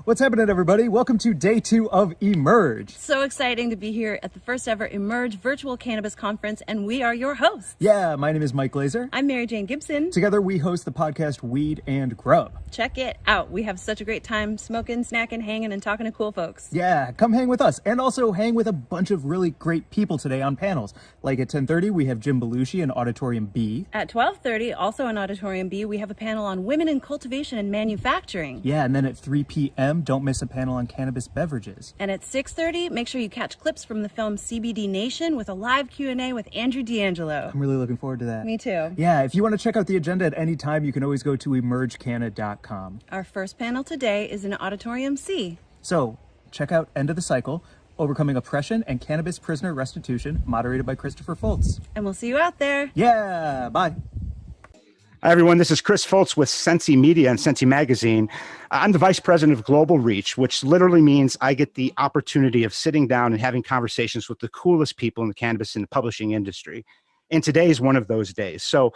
What's happening, everybody? Welcome to day 2 of Emerge. So exciting to be here at the first ever Emerge Virtual Cannabis Conference, and we are your hosts. Yeah, my name is Mike Glazer. I'm Mary Jane Gibson. Together, we host the podcast Weed and Grub. Check it out. We have such a great time smoking, snacking, hanging, and talking to cool folks. Yeah, come hang with us, and also hang with a bunch of really great people today on panels. Like at 10:30, we have Jim Belushi in Auditorium B. At 12:30, also in Auditorium B, we have a panel on women in cultivation and manufacturing. Yeah, and then at 3 p.m., don't miss a panel on cannabis beverages. And at 6:30, make sure you catch clips from the film CBD Nation with a live Q&A with Andrew DeAngelo. I'm really looking forward to that. Me too. Yeah, if you want to check out the agenda at any time, you can always go to emergecanna.com. Our first panel today is in Auditorium C. So, check out End of the Cycle, Overcoming Oppression and Cannabis Prisoner Restitution, moderated by Christopher Foltz. And we'll see you out there. Yeah, bye. Hi, everyone. This is Chris Foltz with Sensi Media and Sensi Magazine. I'm the Vice President of Global Reach, which literally means I get the opportunity of sitting down and having conversations with the coolest people in the cannabis and the publishing industry. And today is one of those days. So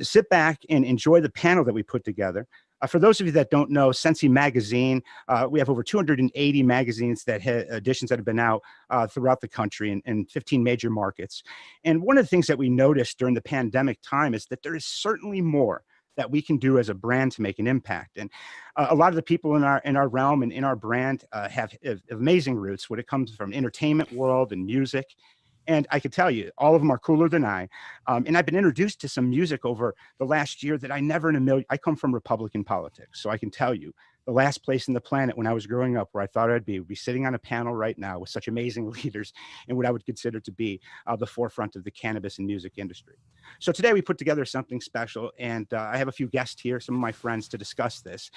sit back and enjoy the panel that we put together. For those of you that don't know, Sensi Magazine, we have over 280 magazines editions that have been out throughout the country in 15 major markets. And one of the things that we noticed during the pandemic time is that there is certainly more that we can do as a brand to make an impact. And a lot of the people in our realm and in our brand have amazing roots when it comes from entertainment world and music. And I can tell you, all of them are cooler than I. And I've been introduced to some music over the last year that I never in a million. I come from Republican politics, so I can tell you, the last place in the planet when I was growing up where I thought I'd be would be sitting on a panel right now with such amazing leaders in what I would consider to be the forefront of the cannabis and music industry. So today we put together something special, and I have a few guests here, some of my friends, to discuss this.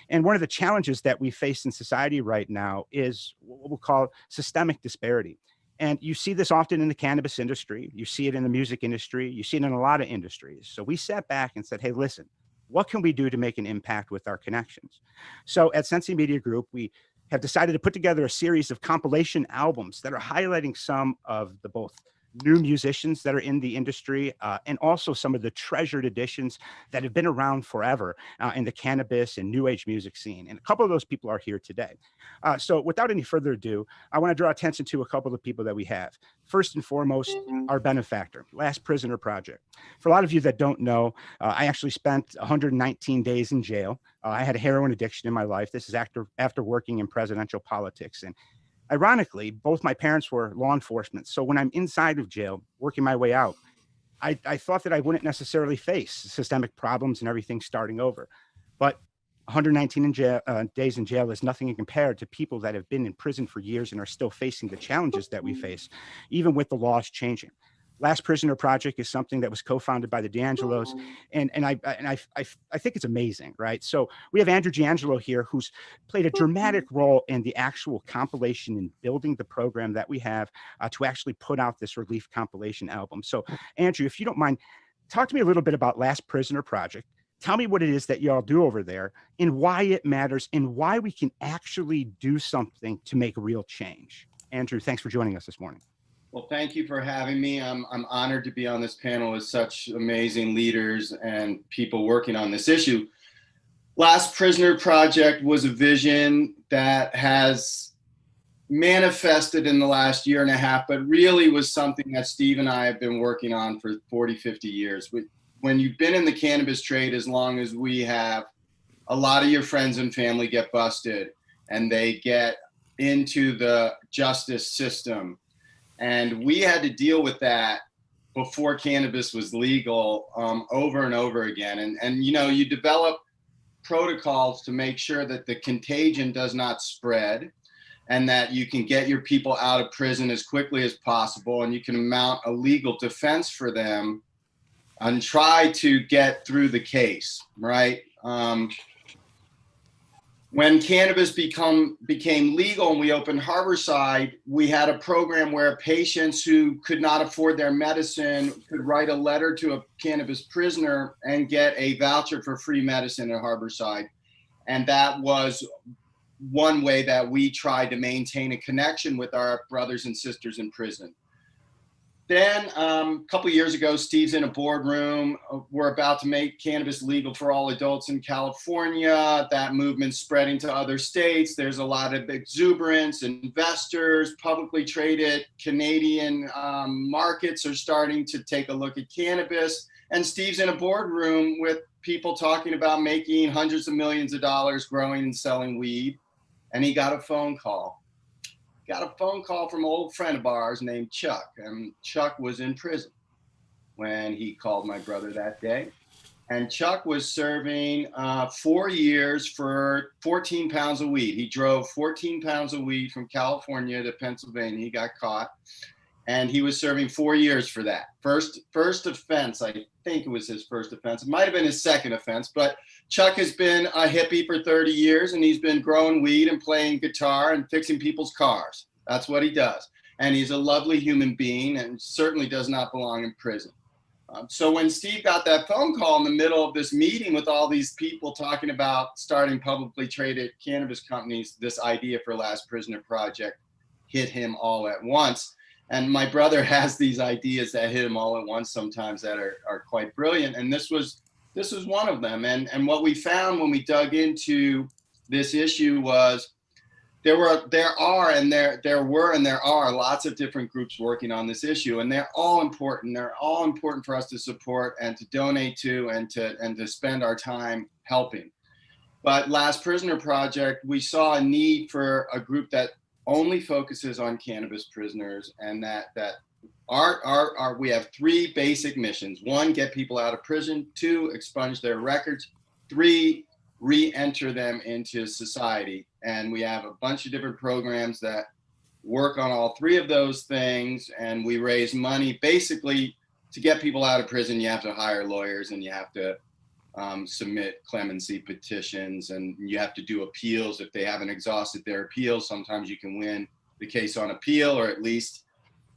And one of the challenges that we face in society right now is what we'll call systemic disparity. And you see this often in the cannabis industry. You see it in the music industry. You see it in a lot of industries. So we sat back and said, hey, listen, what can we do to make an impact with our connections? So at Sensi Media Group, we have decided to put together a series of compilation albums that are highlighting some of the both new musicians that are in the industry and also some of the treasured editions that have been around forever in the cannabis and new age music scene. And a couple of those people are here today. So without any further ado, I want to draw attention to a couple of people that we have. First and foremost, our benefactor, Last Prisoner Project. For a lot of you that don't know, I actually spent 119 days in jail. I had a heroin addiction in my life. This is after working in presidential politics. And ironically, both my parents were law enforcement. So when I'm inside of jail, working my way out, I thought that I wouldn't necessarily face systemic problems and everything starting over. But 119 days in jail is nothing compared to people that have been in prison for years and are still facing the challenges that we face, even with the laws changing. Last Prisoner Project is something that was co-founded by the DeAngelos, and I think it's amazing, right? So we have Andrew DeAngelo here, who's played a dramatic role in the actual compilation and building the program that we have to actually put out this ReLeaf compilation album. So Andrew, if you don't mind, talk to me a little bit about Last Prisoner Project. Tell me what it is that y'all do over there and why it matters and why we can actually do something to make real change. Andrew, thanks for joining us this morning. Well, thank you for having me. I'm honored to be on this panel with such amazing leaders and people working on this issue. Last Prisoner Project was a vision that has manifested in the last year and a half, but really was something that Steve and I have been working on for 40, 50 years. When you've been in the cannabis trade as long as we have, a lot of your friends and family get busted and they get into the justice system. And we had to deal with that before cannabis was legal over and over again. And you know, you develop protocols to make sure that the contagion does not spread and that you can get your people out of prison as quickly as possible and you can mount a legal defense for them and try to get through the case, right? When cannabis became legal and we opened Harborside, we had a program where patients who could not afford their medicine could write a letter to a cannabis prisoner and get a voucher for free medicine at Harborside. And that was one way that we tried to maintain a connection with our brothers and sisters in prison. then a couple years ago, Steve's in a boardroom. We're about to make cannabis legal for all adults in California. That movement's spreading to other states. There's a lot of exuberance. Investors, publicly traded Canadian markets are starting to take a look at cannabis. And Steve's in a boardroom with people talking about making hundreds of millions of dollars growing and selling weed. And he got a phone call. Got a phone call from an old friend of ours named Chuck, and Chuck was in prison when he called my brother that day. And Chuck was serving 4 years for 14 pounds of weed. He drove 14 pounds of weed from California to Pennsylvania. He got caught, and he was serving 4 years for that. First offense, I think it was his first offense. It might have been his second offense, but Chuck has been a hippie for 30 years, and he's been growing weed and playing guitar and fixing people's cars. That's what he does. And he's a lovely human being and certainly does not belong in prison. So when Steve got that phone call in the middle of this meeting with all these people talking about starting publicly traded cannabis companies, this idea for Last Prisoner Project hit him all at once. And my brother has these ideas that hit him all at once sometimes that are quite brilliant. And this was one of them. And what we found when we dug into this issue was there are lots of different groups working on this issue, and they're all important. They're all important for us to support and to donate to and to spend our time helping. But Last Prisoner Project, we saw a need for a group that only focuses on cannabis prisoners, and that we have 3 basic missions. 1, get people out of prison. 2, expunge their records. 3, re-enter them into society. And we have a bunch of different programs that work on all 3 of those things. And we raise money. Basically, to get people out of prison, you have to hire lawyers, and you have to submit clemency petitions, and you have to do appeals. If they haven't exhausted their appeals, sometimes you can win the case on appeal, or at least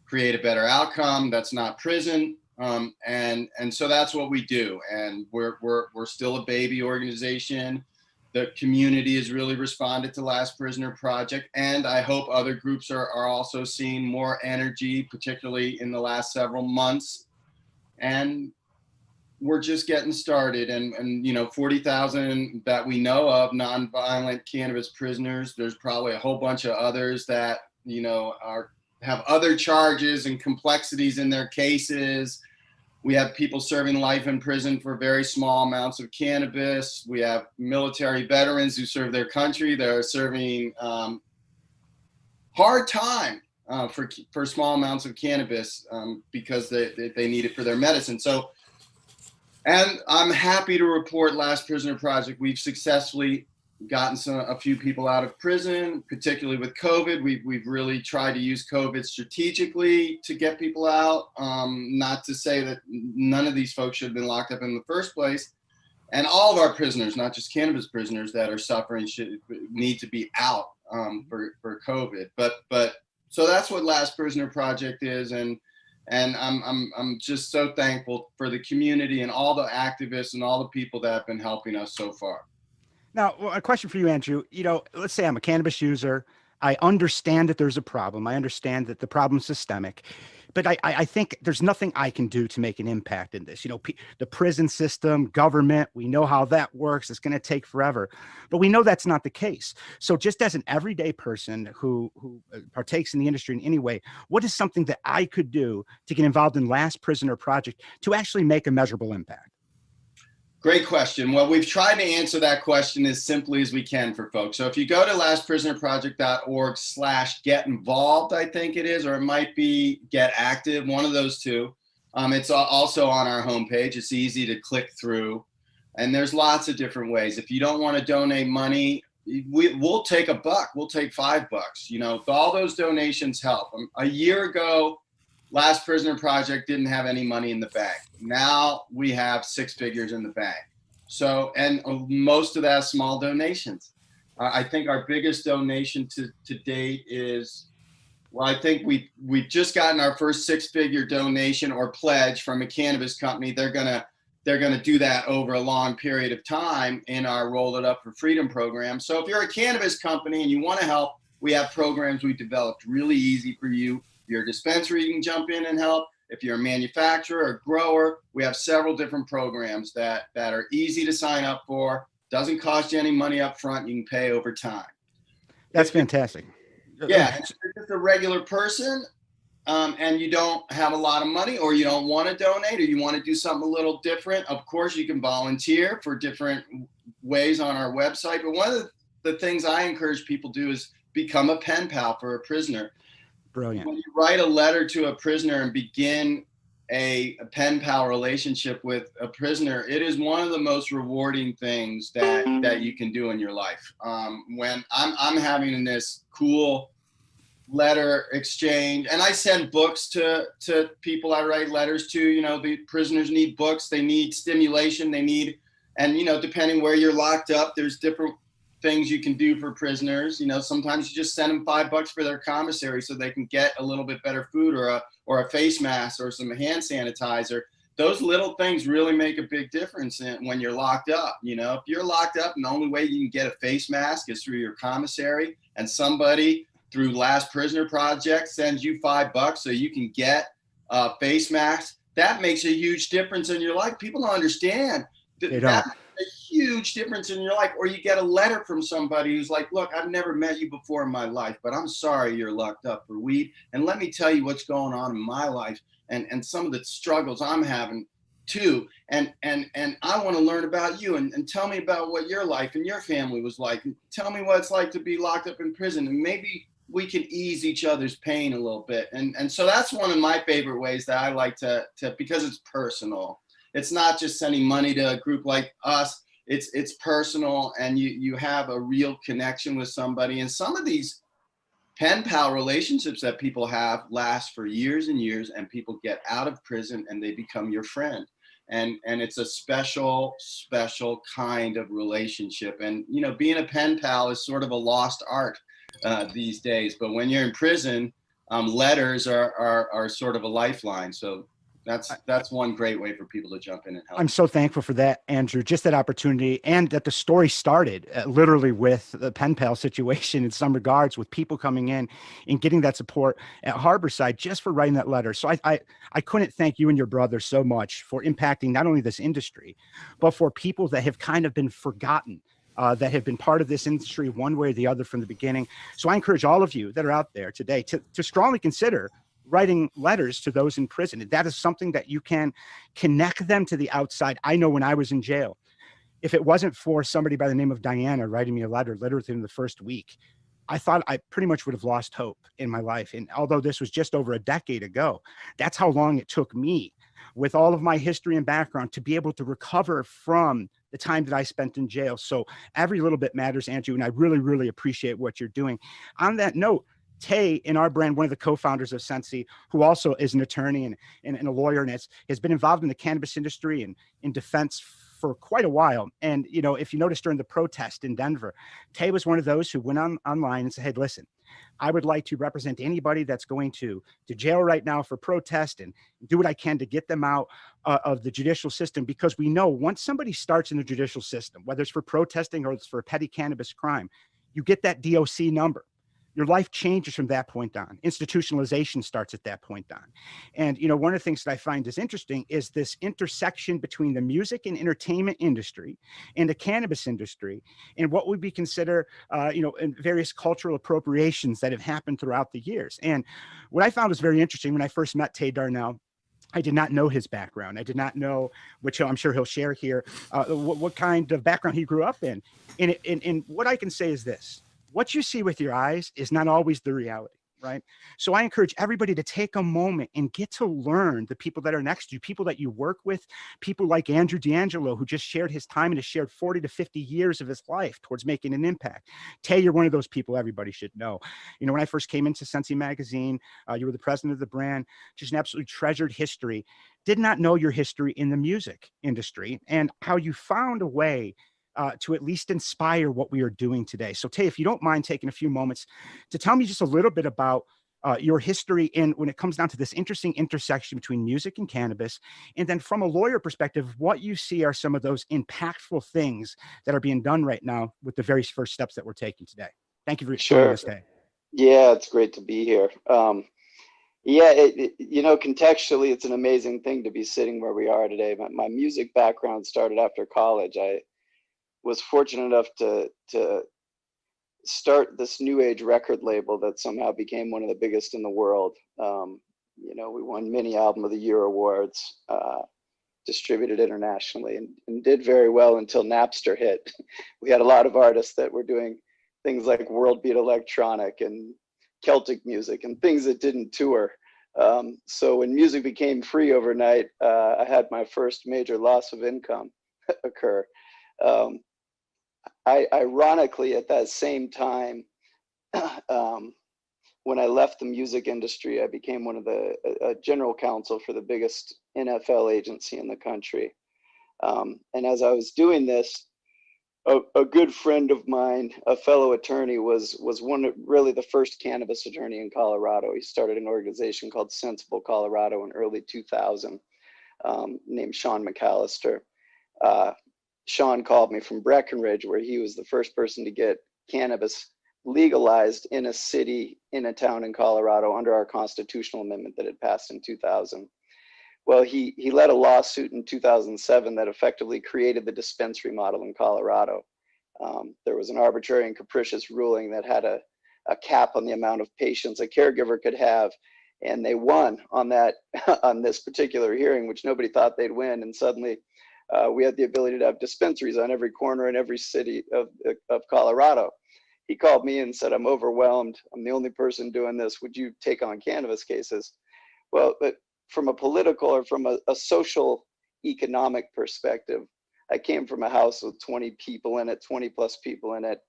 create a better outcome that's not prison. And so that's what we do. And we're still a baby organization. The community has really responded to Last Prisoner Project, and I hope other groups are also seeing more energy, particularly in the last several months. And we're just getting started. And 40,000 that we know of nonviolent cannabis prisoners. There's probably a whole bunch of others that have other charges and complexities in their cases. We have people serving life in prison for very small amounts of cannabis. We have military veterans who serve their country. They're serving hard time for small amounts of cannabis because they need it for their medicine. So, and I'm happy to report Last Prisoner Project, we've successfully gotten a few people out of prison, particularly with COVID. We've really tried to use COVID strategically to get people out. Not to say that none of these folks should have been locked up in the first place. And all of our prisoners, not just cannabis prisoners that are suffering, need to be out for COVID. But so that's what Last Prisoner Project is, and I'm just so thankful for the community and all the activists and all the people that have been helping us so far. Now, a question for you, Andrew. Let's say I'm a cannabis user. I understand that there's a problem. I understand that the problem's systemic, but I think there's nothing I can do to make an impact in this. The prison system, government, we know how that works. It's going to take forever, but we know that's not the case. So just as an everyday person who partakes in the industry in any way, what is something that I could do to get involved in Last Prisoner Project to actually make a measurable impact? Great question. Well, we've tried to answer that question as simply as we can for folks. So if you go to lastprisonerproject.org/get involved, I think it is, or it might be get active, one of those two. It's also on our homepage. It's easy to click through, and there's lots of different ways. If you don't want to donate money, we'll take $1. We'll take $5. All those donations help. A year ago, Last Prisoner Project didn't have any money in the bank. Now we have 6 figures in the bank. So, and most of that small donations. I think our biggest donation to date is, well, I think we've just gotten our first 6-figure donation or pledge from a cannabis company. They're gonna do that over a long period of time in our Roll It Up for Freedom program. So if you're a cannabis company and you want to help, we have programs we developed really easy for you. If you're a dispensary, you can jump in and help. if you're a manufacturer or grower, we have several different programs that are easy to sign up for. Doesn't cost you any money up front. You can pay over time. That's fantastic. Yeah, if you're just a regular person, and you don't have a lot of money, or you don't want to donate, or you want to do something a little different, of course you can volunteer for different ways on our website. But one of the things I encourage people to do is become a pen pal for a prisoner. Brilliant. When you write a letter to a prisoner and begin a pen pal relationship with a prisoner, it is one of the most rewarding things that you can do in your life. When I'm having this cool letter exchange, and I send books to people I write letters to. You know, the prisoners need books, they need stimulation, they need, and you know, depending where you're locked up, there's different things you can do for prisoners. You know, sometimes you just send them $5 for their commissary so they can get a little bit better food, or a face mask, or some hand sanitizer. Those little things really make a big difference when you're locked up. You know, if you're locked up and the only way you can get a face mask is through your commissary, and somebody through Last Prisoner Project sends you $5 so you can get a face mask, that makes a huge difference in your life. People don't understand that makes a huge difference in your life. Or you get a letter from somebody who's like, look, I've never met you before in my life, but I'm sorry you're locked up for weed. And let me tell you what's going on in my life and some of the struggles I'm having too. And I want to learn about you, and tell me about what your life and your family was like. And tell me what it's like to be locked up in prison, and maybe we can ease each other's pain a little bit. And so that's one of my favorite ways that I like to because it's personal. It's not just sending money to a group like us. It's personal, and you have a real connection with somebody. And some of these pen pal relationships that people have last for years and years, and people get out of prison and they become your friend. And it's a special kind of relationship. And, you know, being a pen pal is sort of a lost art these days. But when you're in prison, letters are sort of a lifeline. So that's one great way for people to jump in and help. I'm so thankful for that, Andrew, just that opportunity, and that the story started literally with the pen pal situation in some regards, with people coming in and getting that support at Harborside just for writing that letter. So I couldn't thank you and your brother so much for impacting not only this industry, but for people that have kind of been forgotten, that have been part of this industry one way or the other from the beginning. So I encourage all of you that are out there today to strongly consider writing letters to those in prison. That is something that you can connect them to the outside. I know when I was in jail, if it wasn't for somebody by the name of Diana writing me a letter literally within the first week, I thought I pretty much would have lost hope in my life. And although this was just over a decade ago, that's how long it took me, with all of my history and background, to be able to recover from the time that I spent in jail. So every little bit matters, Andrew, and I really, really appreciate what you're doing. On that note, Tay, in our brand, one of the co-founders of Sensi, who also is an attorney and a lawyer, and has been involved in the cannabis industry and in defense for quite a while. And, you know, if you noticed during the protest in Denver, Tay was one of those who went online and said, hey, listen, I would like to represent anybody that's going to jail right now for protest, and do what I can to get them out of the judicial system. Because we know once somebody starts in the judicial system, whether it's for protesting or it's for a petty cannabis crime, you get that DOC number. Your life changes from that point on. Institutionalization starts at that point on. And, you know, one of the things that I find is interesting is this intersection between the music and entertainment industry and the cannabis industry, and what would be considered, you know, in various cultural appropriations that have happened throughout the years. And what I found was very interesting when I first met Tay Darnell, I did not know his background. I did not know, which I'm sure he'll share here, what kind of background he grew up in. And what I can say is this: what you see with your eyes is not always the reality, right? So I encourage everybody to take a moment and get to learn the people that are next to you, people that you work with, people like Andrew DeAngelo, who just shared his time and has shared 40 to 50 years of his life towards making an impact. Tay, you're one of those people everybody should know. You know, when I first came into Sensi Magazine, you were the president of the brand, just an absolutely treasured history. Did not know your history in the music industry and how you found a way to at least inspire what we are doing today. So Tay, if you don't mind taking a few moments to tell me just a little bit about your history and when it comes down to this interesting intersection between music and cannabis, and then from a lawyer perspective, what you see are some of those impactful things that are being done right now with the very first steps that we're taking today. Thank you for joining us today. Yeah, it's great to be here. Yeah, contextually, it's an amazing thing to be sitting where we are today. My music background started after college. I was fortunate enough to start this new age record label that somehow became one of the biggest in the world. We won many Album of the Year awards, distributed internationally, and did very well until Napster hit. We had a lot of artists that were doing things like world beat electronic and Celtic music and things that didn't tour. So when music became free overnight, I had my first major loss of income occur. Ironically, at that same time, when I left the music industry, I became one of the general counsel for the biggest NFL agency in the country. And as I was doing this, a good friend of mine, a fellow attorney, was really the first cannabis attorney in Colorado. He started an organization called Sensible Colorado in early 2000, named Sean McAllister. Sean called me from Breckenridge, where he was the first person to get cannabis legalized in a city, in a town in Colorado under our constitutional amendment that had passed in 2000. Well, he led a lawsuit in 2007 that effectively created the dispensary model in Colorado. There was an arbitrary and capricious ruling that had a cap on the amount of patients a caregiver could have, and they won on that on this particular hearing, which nobody thought they'd win. And suddenly, we had the ability to have dispensaries on every corner in every city of Colorado. He called me and said, "I'm overwhelmed. I'm the only person doing this. Would you take on cannabis cases?" Well, but from a political or from a social economic perspective, I came from a house with 20 people in it, 20 plus people in it.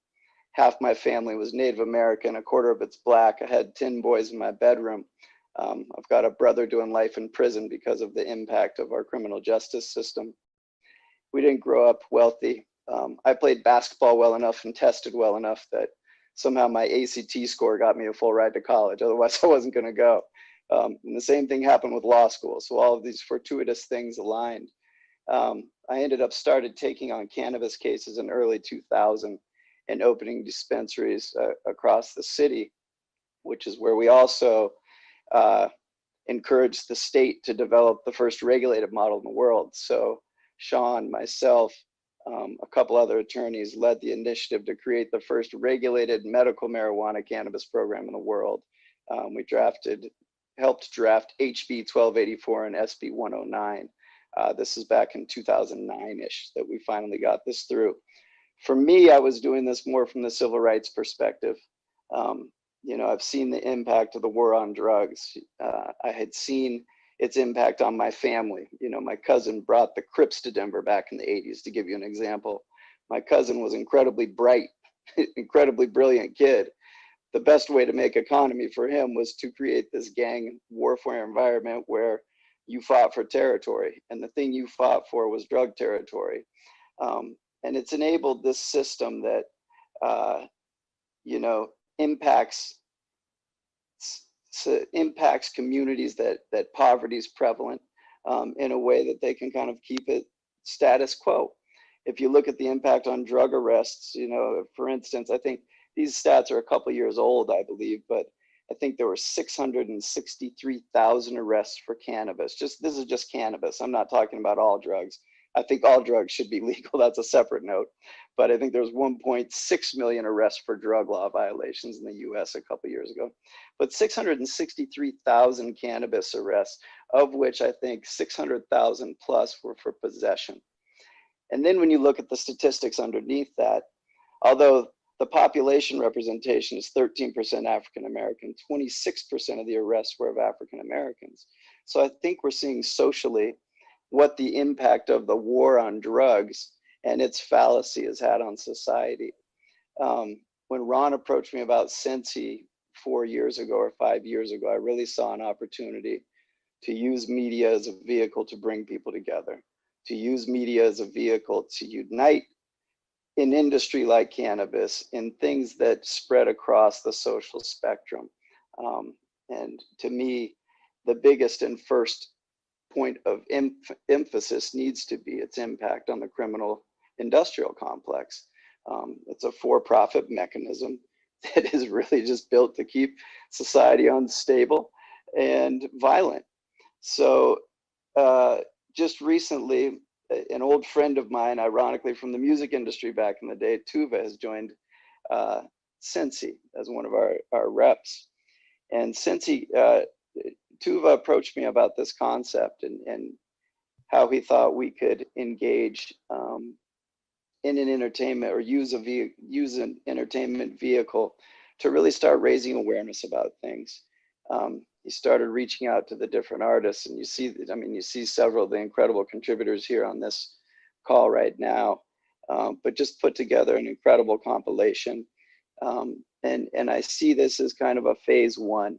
Half my family was Native American, a quarter of it's Black. I had 10 boys in my bedroom. I've got a brother doing life in prison because of the impact of our criminal justice system. We didn't grow up wealthy. I played basketball well enough and tested well enough that somehow my ACT score got me a full ride to college. Otherwise, I wasn't going to go. And the same thing happened with law school. So all of these fortuitous things aligned. I ended up started taking on cannabis cases in early 2000 and opening dispensaries across the city, which is where we also encouraged the state to develop the first regulated model in the world. So Sean, myself, a couple other attorneys led the initiative to create the first regulated medical marijuana cannabis program in the world. We helped draft HB 1284 and SB 109. This is back in 2009-ish that we finally got this through. For me, I was doing this more from the civil rights perspective. I've seen the impact of the war on drugs. I had seen its impact on my family. My cousin brought the Crips to Denver back in the 80s, to give you an example. My cousin was incredibly bright, incredibly brilliant kid. The best way to make economy for him was to create this gang warfare environment where you fought for territory, and the thing you fought for was drug territory. And it's enabled this system that, impacts communities that poverty is prevalent in a way that they can kind of keep it status quo. If you look at the impact on drug arrests, for instance, I think these stats are a couple of years old, I believe, but I think there were 663,000 arrests for cannabis. This is just cannabis. I'm not talking about all drugs. I think all drugs should be legal. That's a separate note. But I think there was 1.6 million arrests for drug law violations in the US a couple of years ago. But 663,000 cannabis arrests, of which I think 600,000 plus were for possession. And then when you look at the statistics underneath that, although the population representation is 13% African American, 26% of the arrests were of African Americans. So I think we're seeing socially what the impact of the war on drugs and its fallacy has had on society. When Ron approached me about Sensi 4 years ago or 5 years ago, I really saw an opportunity to use media as a vehicle to bring people together, to use media as a vehicle to unite in industry like cannabis, in things that spread across the social spectrum. And to me, the biggest and first point of emphasis needs to be its impact on the criminal industrial complex. It's a for-profit mechanism that is really just built to keep society unstable. and violent. So just recently, an old friend of mine, ironically from the music industry back in the day, Tuva, has joined Sensi as one of our reps. And Sensi, Tuva approached me about this concept and how he thought we could engage in an entertainment or use an entertainment vehicle to really start raising awareness about things. He started reaching out to the different artists, and you see several of the incredible contributors here on this call right now, but just put together an incredible compilation. And I see this as kind of a phase one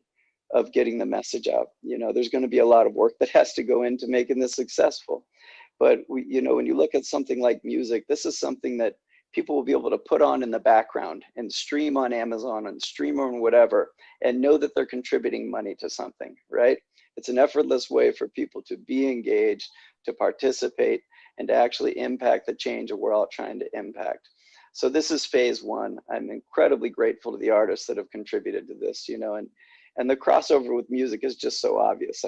of getting the message out. There's going to be a lot of work that has to go into making this successful. But when you look at something like music, this is something that people will be able to put on in the background and stream on Amazon and stream on whatever, and know that they're contributing money to something, right? It's an effortless way for people to be engaged, to participate, and to actually impact the change that we're all trying to impact. So this is phase one. I'm incredibly grateful to the artists that have contributed to this, and the crossover with music is just so obvious.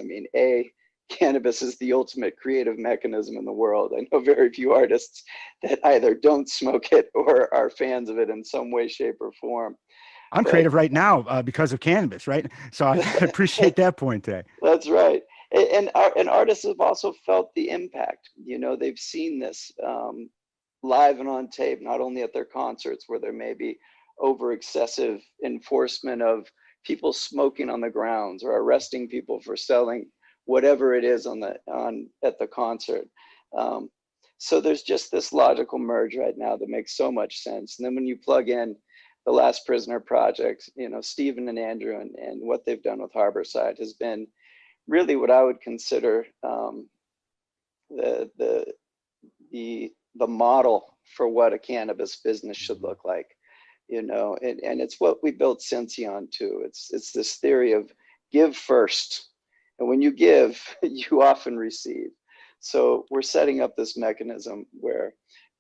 Cannabis is the ultimate creative mechanism in the world. I know very few artists that either don't smoke it or are fans of it in some way, shape, or form. I'm creative right now because of cannabis, right? So I appreciate that point today. That's right. And artists have also felt the impact. They've seen this live and on tape, not only at their concerts where there may be over excessive enforcement of people smoking on the grounds or arresting people for selling whatever it is at the concert. So there's just this logical merge right now that makes so much sense. And then when you plug in the Last Prisoner project, Stephen and Andrew and what they've done with Harborside has been really what I would consider the model for what a cannabis business should look like. And it's what we built Sensi on too. It's this theory of give first. And when you give, you often receive. So we're setting up this mechanism where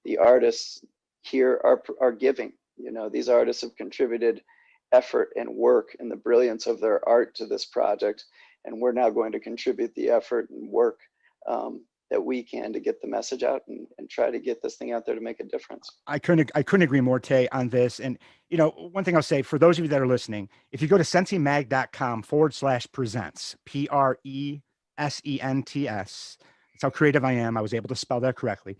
the artists here are giving. These artists have contributed effort and work and the brilliance of their art to this project. And we're now going to contribute the effort and work that we can to get the message out and try to get this thing out there to make a difference. I couldn't agree more, Tay, on this. And, one thing I'll say for those of you that are listening, if you go to sensimag.com/presents, PRESENTS, that's how creative I am. I was able to spell that correctly.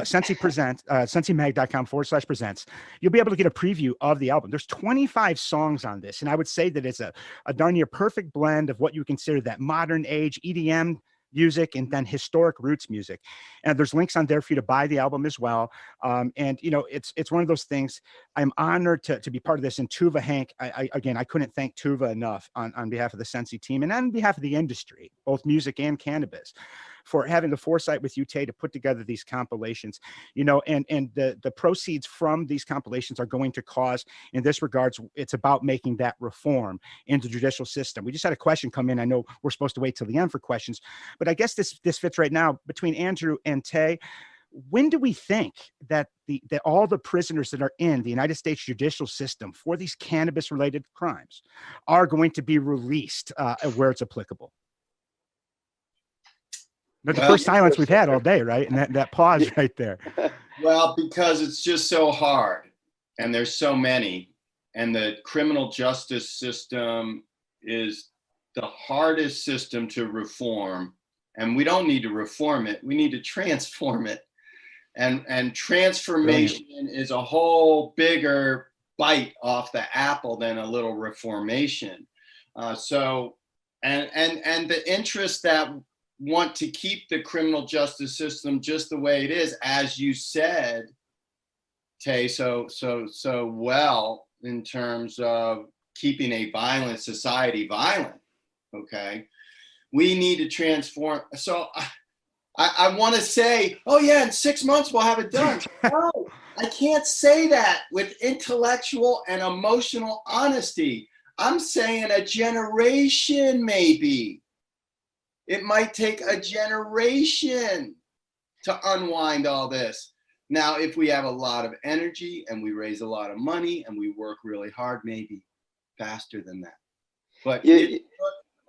Sensi Presents, sensimag.com/presents. You'll be able to get a preview of the album. There's 25 songs on this. And I would say that it's a darn near perfect blend of what you consider that modern age EDM music and then historic roots music. And there's links on there for you to buy the album as well. And it's one of those things. I'm honored to be part of this. And Tuva, Hank, I couldn't thank Tuva enough on behalf of the Sensi team and on behalf of the industry, both music and cannabis, for having the foresight with you, Tay, to put together these compilations, and the proceeds from these compilations are going to cause, in this regards, it's about making that reform in the judicial system. We just had a question come in. I know we're supposed to wait till the end for questions, but I guess this fits right now between Andrew and Tay. When do we think that all the prisoners that are in the United States judicial system for these cannabis related crimes are going to be released where it's applicable? The first silence we've had all day, right? And that pause right there. Well, because it's just so hard and there's so many, and the criminal justice system is the hardest system to reform. And we don't need to reform it. We need to transform it. And transformation is a whole bigger bite off the apple than a little reformation. And the interests that want to keep the criminal justice system just the way it is, as you said, Tay, so well, in terms of keeping a violent society violent. Okay, we need to transform. So I want to say, oh yeah, in 6 months we'll have it done. No, I can't say that with intellectual and emotional honesty. I'm saying a generation, maybe. It might take a generation to unwind all this. Now, if we have a lot of energy and we raise a lot of money and we work really hard, maybe faster than that. But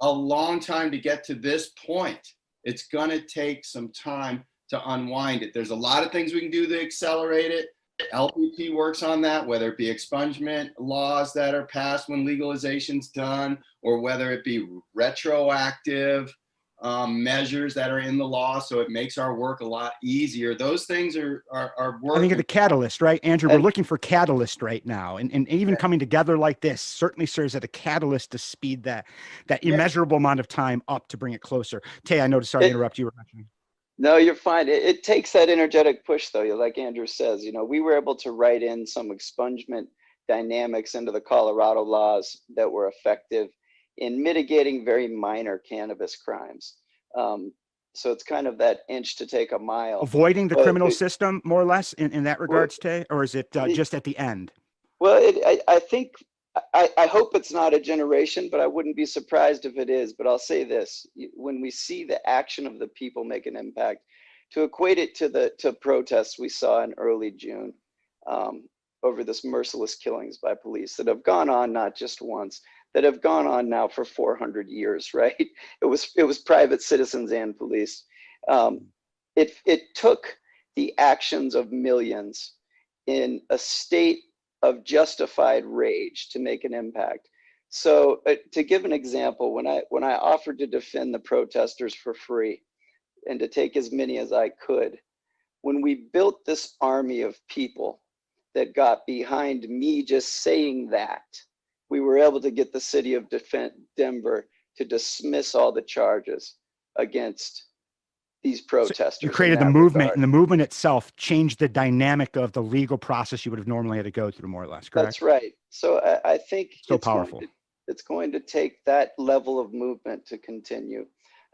a long time to get to this point. It's going to take some time to unwind it. There's a lot of things we can do to accelerate it. LPP works on that, whether it be expungement laws that are passed when legalization's done, or whether it be retroactive measures that are in the law, so it makes our work a lot easier. Those things are working. I think of the catalyst, right, Andrew? We're looking for catalyst right now, and even coming together like this certainly serves as a catalyst to speed that immeasurable amount of time up to bring it closer. Tay, I noticed. Sorry to interrupt you. Were mentioning. No, you're fine. It takes that energetic push, though. Like Andrew says, we were able to write in some expungement dynamics into the Colorado laws that were effective in mitigating very minor cannabis crimes. So it's kind of that inch to take a mile. Avoiding the criminal system, more or less, in that regards, Tay? Or is it just at the end? Well, I think, I hope it's not a generation, but I wouldn't be surprised if it is. But I'll say this, when we see the action of the people make an impact, to equate it to protests we saw in early June over this merciless killings by police that have gone on not just once, that have gone on now for 400 years, right? It was private citizens and police. It took the actions of millions in a state of justified rage to make an impact. So to give an example, when I offered to defend the protesters for free and to take as many as I could, when we built this army of people that got behind me just saying that, we were able to get the city of Denver to dismiss all the charges against these protesters. So you created the movement, and the movement itself changed the dynamic of the legal process you would have normally had to go through, more or less, correct? That's right. So I think so powerful. It's going to take that level of movement to continue.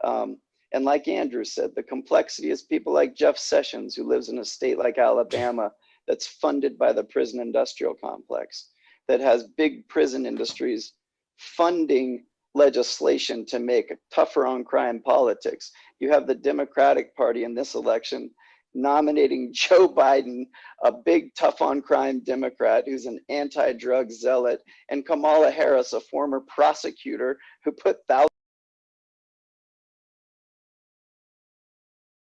And like Andrew said, the complexity is people like Jeff Sessions, who lives in a state like Alabama that's funded by the prison industrial complex, that has big prison industries funding legislation to make tougher on crime politics. You have the Democratic Party in this election nominating Joe Biden, a big tough on crime Democrat who's an anti-drug zealot, and Kamala Harris, a former prosecutor who put thousands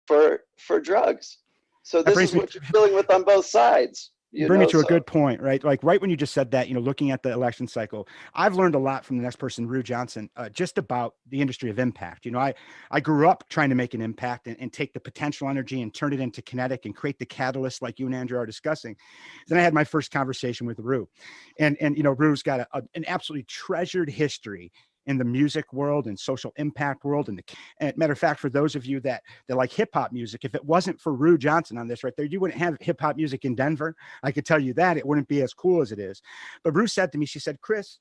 for drugs. So this is what you're dealing with on both sides. Bring me to a good point, right? Like right when you just said that, looking at the election cycle, I've learned a lot from the next person, Rue Johnson, just about the industry of impact. I grew up trying to make an impact and take the potential energy and turn it into kinetic and create the catalyst like you and Andrew are discussing. Then I had my first conversation with Rue, and Rue's got an absolutely treasured history in the music world and social impact world. And matter of fact, for those of you that like hip hop music, if it wasn't for Rue Johnson on this right there, you wouldn't have hip hop music in Denver. I could tell you that. It wouldn't be as cool as it is. But Rue said to me, she said, Chris,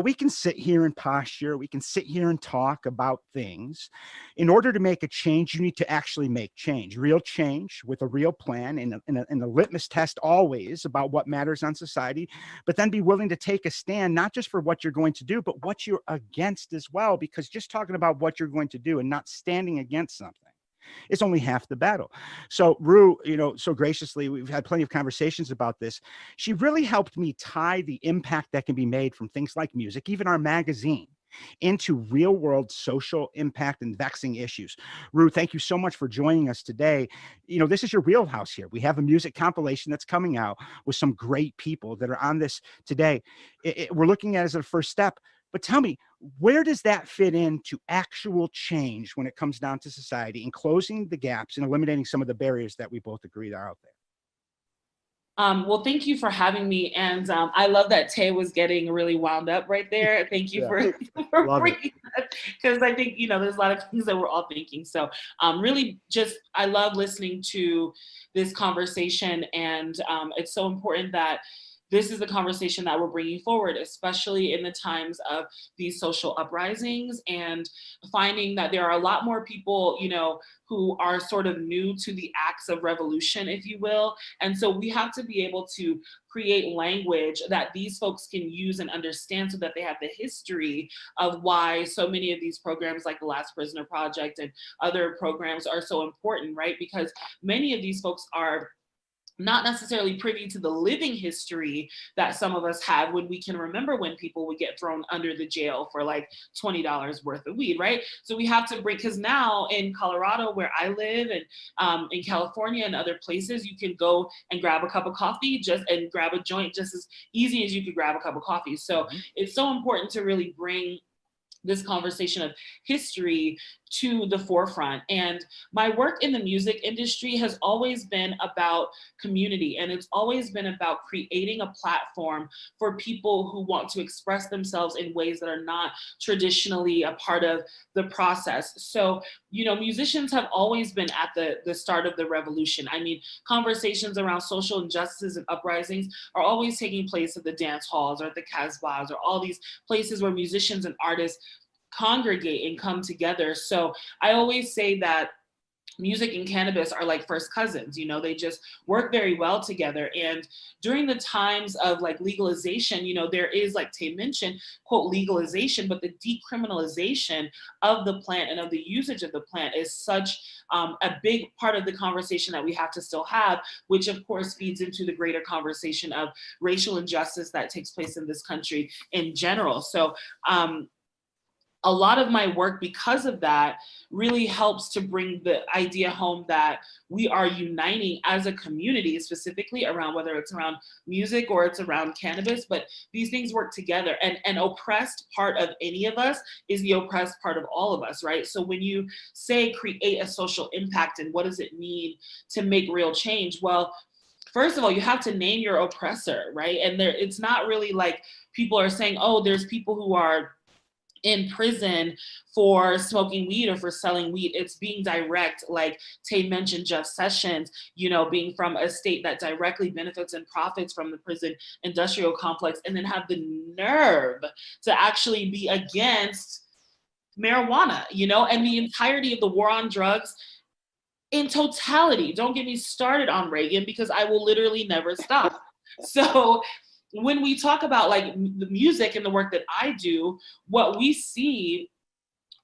we can sit here and posture, we can sit here and talk about things. In order to make a change, you need to actually make change, real change with a real plan and a litmus test always about what matters on society, but then be willing to take a stand, not just for what you're going to do, but what you're against as well, because just talking about what you're going to do and not standing against something, it's only half the battle. So Rue, so graciously, we've had plenty of conversations about this. She really helped me tie the impact that can be made from things like music, even our magazine, into real world social impact and vexing issues. Rue, thank you so much for joining us today. This is your wheelhouse here. We have a music compilation that's coming out with some great people that are on this today. We're looking at it as a first step. But tell me, where does that fit into actual change when it comes down to society and closing the gaps and eliminating some of the barriers that we both agree are out there? Well, thank you for having me. And I love that Tay was getting really wound up right there. Thank you for bringing that, because I think, there's a lot of things that we're all thinking. So really I love listening to this conversation. And it's so important that this is the conversation that we're bringing forward, especially in the times of these social uprisings, and finding that there are a lot more people, who are sort of new to the acts of revolution, if you will. And so we have to be able to create language that these folks can use and understand, so that they have the history of why so many of these programs like the Last Prisoner Project and other programs are so important, right? Because many of these folks are not necessarily privy to the living history that some of us had when we can remember when people would get thrown under the jail for like $20 worth of weed, right? So we have to bring, because now in Colorado where I live and in California and other places, you can go and grab a cup of coffee and grab a joint just as easy as you could grab a cup of coffee. So it's so important to really bring this conversation of history to the forefront. And my work in the music industry has always been about community, and it's always been about creating a platform for people who want to express themselves in ways that are not traditionally a part of the process. So, you know, musicians have always been at the start of the revolution. I mean, conversations around social injustices and uprisings are always taking place at the dance halls or at the Casbahs or all these places where musicians and artists congregate and come together. So I always say that music and cannabis are like first cousins, you know, they just work very well together. And during the times of like legalization, you know, there is, like Tay mentioned, quote, legalization, but the decriminalization of the plant and of the usage of the plant is such a big part of the conversation that we have to still have, which of course feeds into the greater conversation of racial injustice that takes place in this country in general. So a lot of my work, because of that, really helps to bring the idea home that we are uniting as a community, specifically around whether it's around music or it's around cannabis, but these things work together. And an oppressed part of any of us is the oppressed part of all of us, right? So when you say create a social impact and what does it mean to make real change? Well, first of all, you have to name your oppressor, right? And it's not really like people are saying, oh, there's people who are in prison for smoking weed or for selling weed. It's being direct, like Tay mentioned, Jeff Sessions, you know, being from a state that directly benefits and profits from the prison industrial complex, and then have the nerve to actually be against marijuana, you know, and the entirety of the war on drugs in totality. Don't get me started on Reagan, because I will literally never stop. So when we talk about like the music and the work that I do, what we see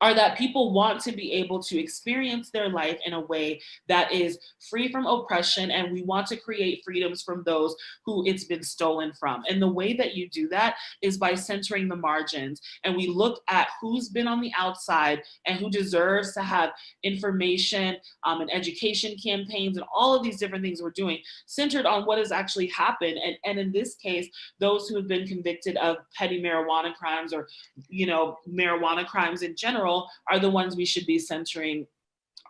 are that people want to be able to experience their life in a way that is free from oppression, and we want to create freedoms from those who it's been stolen from. And the way that you do that is by centering the margins. And we look at who's been on the outside and who deserves to have information and education campaigns and all of these different things we're doing centered on what has actually happened. And in this case, those who have been convicted of petty marijuana crimes or, you know, marijuana crimes in general are the ones we should be centering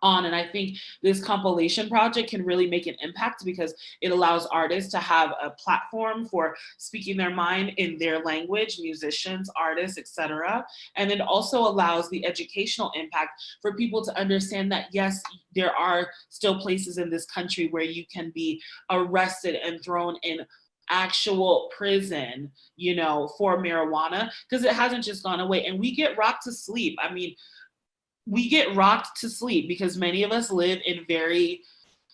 on. And I think this compilation project can really make an impact because it allows artists to have a platform for speaking their mind in their language, musicians, artists, etc. And it also allows the educational impact for people to understand that, yes, there are still places in this country where you can be arrested and thrown in actual prison, you know, for marijuana, because it hasn't just gone away. And we get rocked to sleep. I mean, we get rocked to sleep because many of us live in very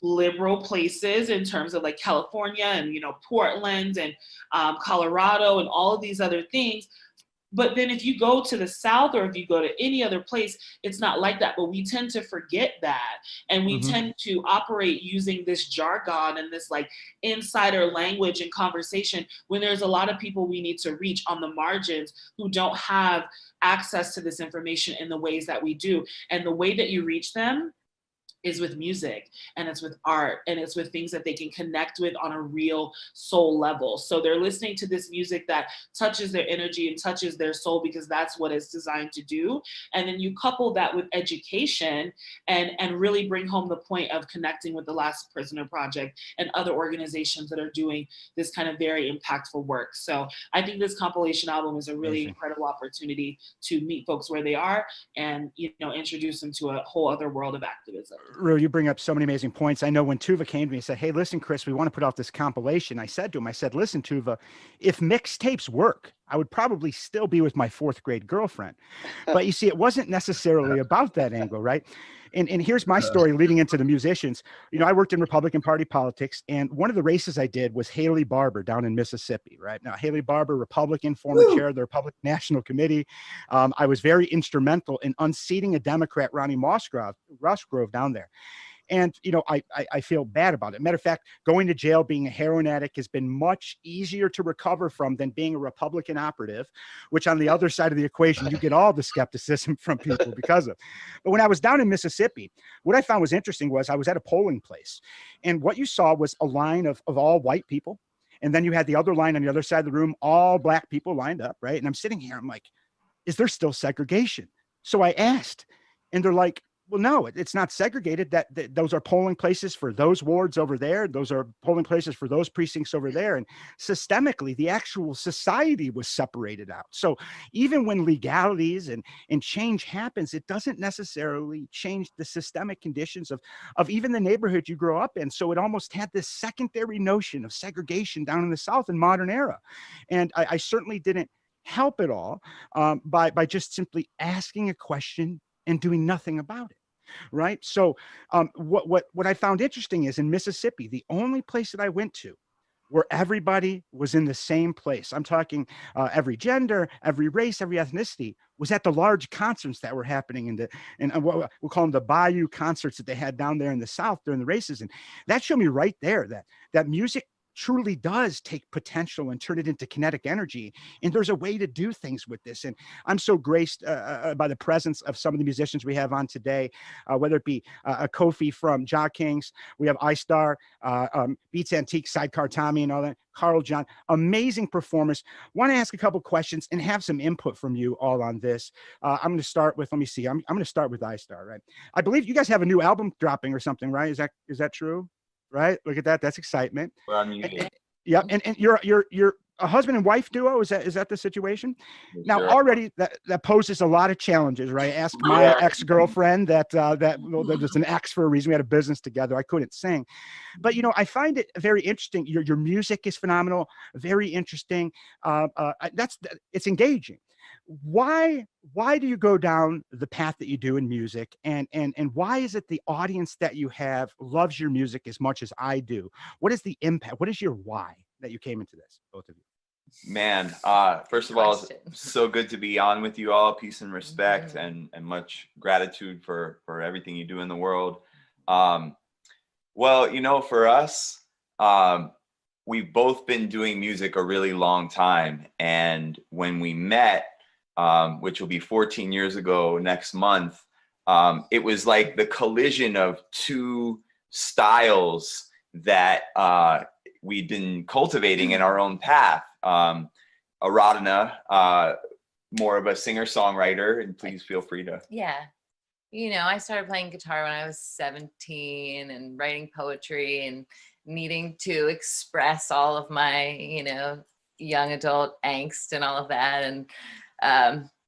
liberal places in terms of like California and, you know, Portland and Colorado and all of these other things. But then if you go to the South or if you go to any other place, it's not like that. But we tend to forget that. And we tend to operate using this jargon and this like insider language and conversation when there's a lot of people we need to reach on the margins who don't have access to this information in the ways that we do. And the way that you reach them is with music, and it's with art, and it's with things that they can connect with on a real soul level. So they're listening to this music that touches their energy and touches their soul because that's what it's designed to do. And then you couple that with education and really bring home the point of connecting with the Last Prisoner Project and other organizations that are doing this kind of very impactful work. So I think this compilation album is a really incredible opportunity to meet folks where they are and, you know, introduce them to a whole other world of activism. Ru, you bring up so many amazing points. I know when Tuva came to me and said, hey, listen, Chris, we want to put out this compilation. I said to him, listen, Tuva, if mixtapes work, I would probably still be with my fourth grade girlfriend. But you see, it wasn't necessarily about that angle, right? And here's my story leading into the musicians. You know, I worked in Republican Party politics, and one of the races I did was Haley Barbour down in Mississippi, right? Now, Haley Barbour, Republican, former chair of the Republican National Committee. I was very instrumental in unseating a Democrat, Ronnie Musgrove down there. And, you know, I feel bad about it. Matter of fact, going to jail, being a heroin addict has been much easier to recover from than being a Republican operative, which on the other side of the equation, you get all the skepticism from people because of. But when I was down in Mississippi, what I found was interesting was I was at a polling place, and what you saw was a line of all white people. And then you had the other line on the other side of the room, all black people lined up, right? And I'm sitting here, I'm like, is there still segregation? So I asked, and they're like, well, no, it's not segregated. That those are polling places for those wards over there. Those are polling places for those precincts over there. And systemically, the actual society was separated out. So even when legalities and change happens, it doesn't necessarily change the systemic conditions of even the neighborhood you grow up in. So it almost had this secondary notion of segregation down in the South in modern era. And I certainly didn't help it all by just simply asking a question and doing nothing about it. Right. So what I found interesting is in Mississippi, the only place that I went to where everybody was in the same place, I'm talking every gender, every race, every ethnicity, was at the large concerts that were happening in what we'll call them the Bayou concerts that they had down there in the South during the races. And that showed me right there that music truly does take potential and turn it into kinetic energy. And there's a way to do things with this. And I'm so graced by the presence of some of the musicians we have on today, whether it be a Kofi from Jaw Kings, we have iStar, Beats Antique, Sidecar Tommy and all that, Carl John, amazing performers. Want to ask a couple questions and have some input from you all on this. I'm going to start with, let me see, I'm going to start with iStar, right? I believe you guys have a new album dropping or something, right? Is that true? Right? Look at that. That's excitement. We're unmuted. Yeah. And you're a husband and wife duo. Is that the situation? Now, Sure. already that poses a lot of challenges, right? Ask my ex-girlfriend that there's an ex for a reason. We had a business together. I couldn't sing, but, you know, I find it very interesting. Your music is phenomenal. Very interesting. It's engaging. Why do you go down the path that you do in music, and why is it the audience that you have loves your music as much as I do? What is the impact? What is your why that you came into this, both of you? Man, first of all, it's so good to be on with you all. Peace and respect, and much gratitude for everything you do in the world. Well, you know, for us, we've both been doing music a really long time, and when we met, which will be 14 years ago next month, it was like the collision of two styles that we'd been cultivating in our own path. Aradhanna, more of a singer-songwriter, and please feel free to. Yeah. You know, I started playing guitar when I was 17 and writing poetry and needing to express all of my, you know, young adult angst and all of that. And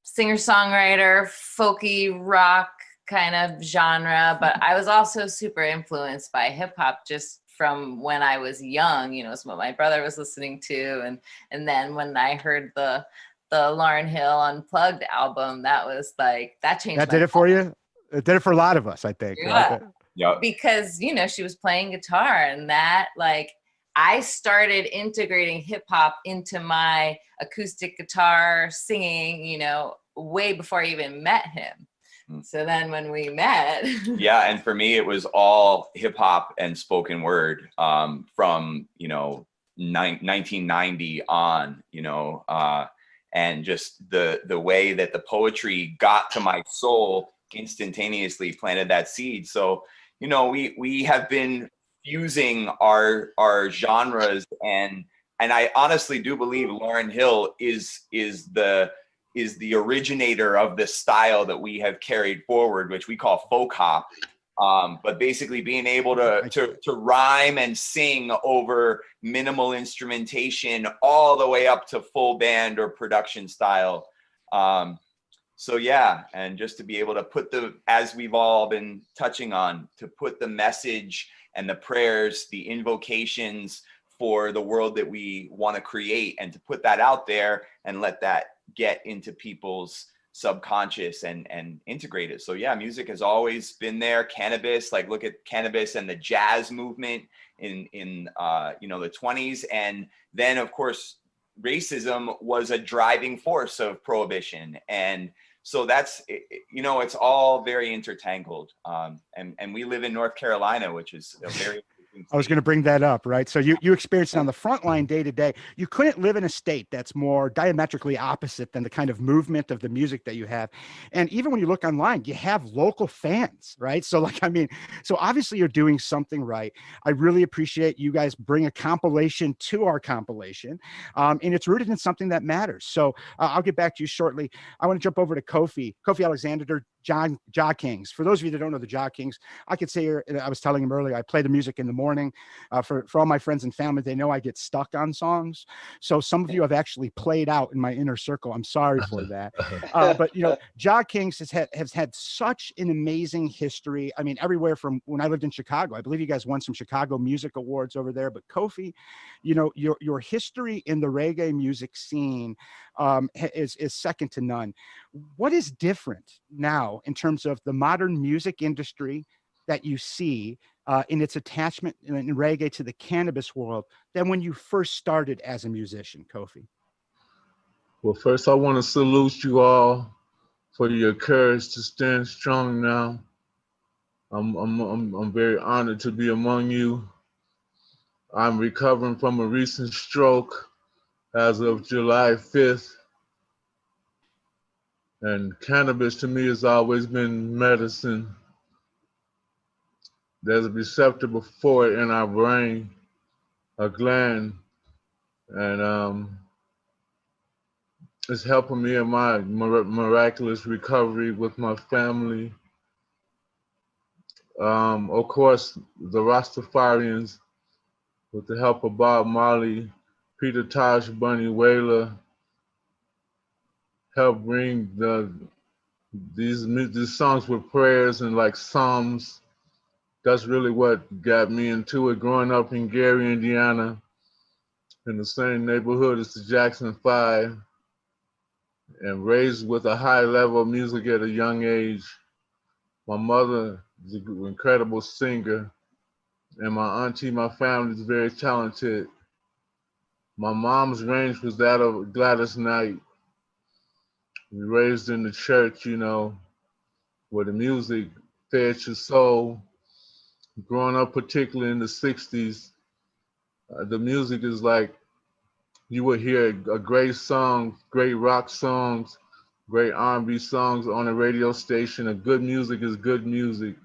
singer-songwriter, folky rock kind of genre, but I was also super influenced by hip hop just from when I was young. You know, it's what my brother was listening to, and then when I heard the Lauryn Hill Unplugged album, that was like, that changed. That did it for you? It did it for a lot of us, I think. Yeah. Right? Yeah. Because, you know, she was playing guitar, and that, like, I started integrating hip hop into my acoustic guitar singing, you know, way before I even met him. So then when we met. Yeah. And for me, it was all hip hop and spoken word from, you know, 1990 on, you know, and just the way that the poetry got to my soul instantaneously planted that seed. So, you know, we have been fusing our genres, and I honestly do believe Lauryn Hill is the originator of the style that we have carried forward, which we call folk hop. But basically being able to rhyme and sing over minimal instrumentation all the way up to full band or production style. So yeah, and just to be able to put as we've all been touching on, to put the message and the prayers, the invocations for the world that we want to create, and to put that out there and let that get into people's subconscious and integrate it. So yeah, music has always been there. Cannabis, like look at Cannabis and the jazz movement in you know, the 20s. And then of course, racism was a driving force of prohibition. And so that's, you know, it's all very intertangled. And we live in North Carolina, which is a very I was going to bring that up, right? So you experienced it on the front line day to day. You couldn't live in a state that's more diametrically opposite than the kind of movement of the music that you have. And even when you look online, you have local fans, right? So like, I mean, so obviously you're doing something right. I really appreciate you guys bring a compilation to our compilation. And it's rooted in something that matters. So I'll get back to you shortly. I want to jump over to Kofi Alexander, Jaw Kings. For those of you that don't know the Jaw Kings, I could say, I was telling him earlier, I play the music in the morning. For all my friends and family, they know I get stuck on songs. So some of you have actually played out in my inner circle. I'm sorry for that. But, you know, Jaw Kings has had such an amazing history. I mean, everywhere from when I lived in Chicago, I believe you guys won some Chicago Music Awards over there. But Kofi, you know, your history in the reggae music scene is second to none. What is different now in terms of the modern music industry that you see in its attachment in reggae to the cannabis world than when you first started as a musician, Kofi? Well, first I want to salute you all for your courage to stand strong now. I'm very honored to be among you. I'm recovering from a recent stroke as of July 5th. And cannabis to me has always been medicine. There's a receptor for it in our brain, a gland, and it's helping me in my miraculous recovery with my family. Of course, the Rastafarians, with the help of Bob Marley, Peter Tosh, Bunny Wailer, help bring these songs with prayers and like psalms. That's really what got me into it. Growing up in Gary, Indiana, in the same neighborhood as the Jackson 5, and raised with a high level of music at a young age. My mother is an incredible singer, and my auntie, my family is very talented. My mom's range was that of Gladys Knight. We raised in the church, you know, where the music fed your soul. Growing up, particularly in the 60s, the music is like, you would hear a great song, great rock songs, great R&B songs on a radio station. A good music is good music.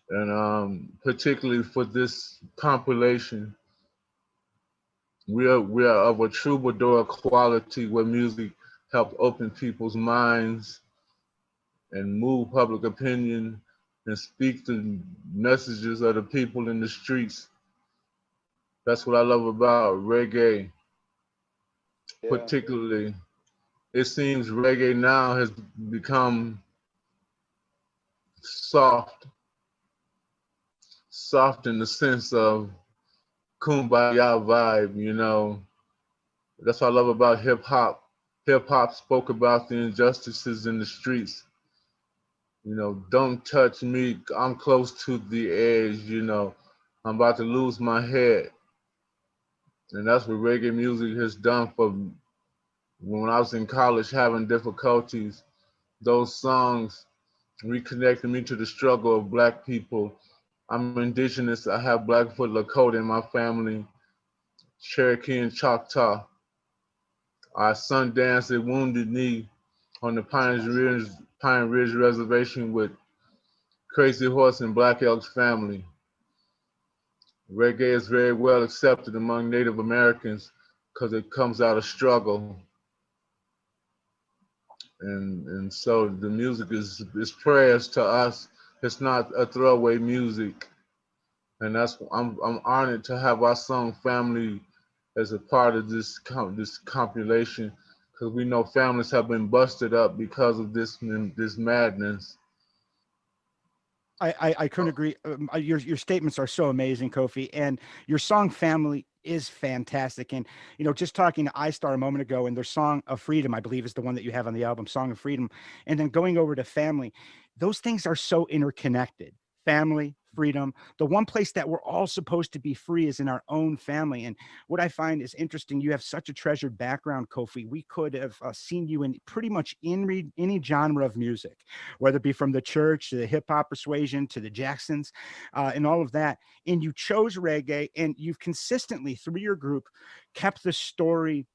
And particularly for this compilation, we are of a troubadour quality where music helped open people's minds and move public opinion and speak the messages of the people in the streets. That's what I love about reggae. Yeah. Particularly, it seems reggae now has become soft in the sense of kumbaya vibe, you know. That's what I love about hip hop. Hip hop spoke about the injustices in the streets. You know, don't touch me, I'm close to the edge, you know. I'm about to lose my head. And that's what reggae music has done for me. When I was in college having difficulties, those songs reconnected me to the struggle of Black people. I'm indigenous, I have Blackfoot Lakota in my family, Cherokee and Choctaw. Our Sundance at Wounded Knee on the Pine Ridge Reservation with Crazy Horse and Black Elk's family. Reggae is very well accepted among Native Americans because it comes out of struggle. And so the music is prayers to us. It's not a throwaway music. And that's, I'm honored to have our song Family as a part of this compilation, because we know families have been busted up because of this madness. I couldn't agree. Your statements are so amazing, Kofi, and your song Family is fantastic. And, you know, just talking to iStar a moment ago, and their Song of Freedom, I believe, is the one that you have on the album, Song of Freedom, and then going over to Family, those things are so interconnected. family, freedom. The one place that we're all supposed to be free is in our own family. And what I find is interesting, you have such a treasured background, Kofi. We could have seen you in pretty much any genre of music, whether it be from the church to the hip hop persuasion to the Jacksons and all of that. And you chose reggae, and you've consistently, through your group, kept the story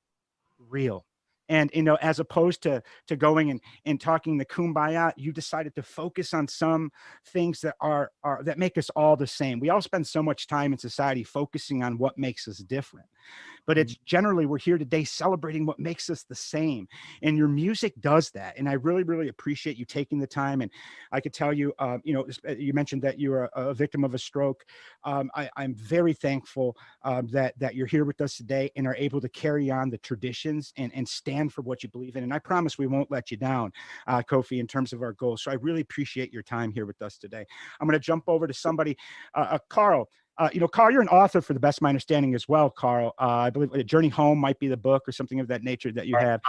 real. And, you know, as opposed to going and talking the kumbaya, you decided to focus on some things that are that make us all the same. We all spend so much time in society focusing on what makes us different, but it's generally, we're here today celebrating what makes us the same. And your music does that. And I really, really appreciate you taking the time. And I could tell you, you know, you mentioned that you were a victim of a stroke. I'm very thankful that you're here with us today and are able to carry on the traditions and stand for what you believe in. And I promise we won't let you down, Kofi, in terms of our goals. So I really appreciate your time here with us today. I'm going to jump over to somebody, Carl. You know, Carl, you're an author, for the best of my understanding, as well, Carl. I believe Journey Home might be the book or something of that nature that you have.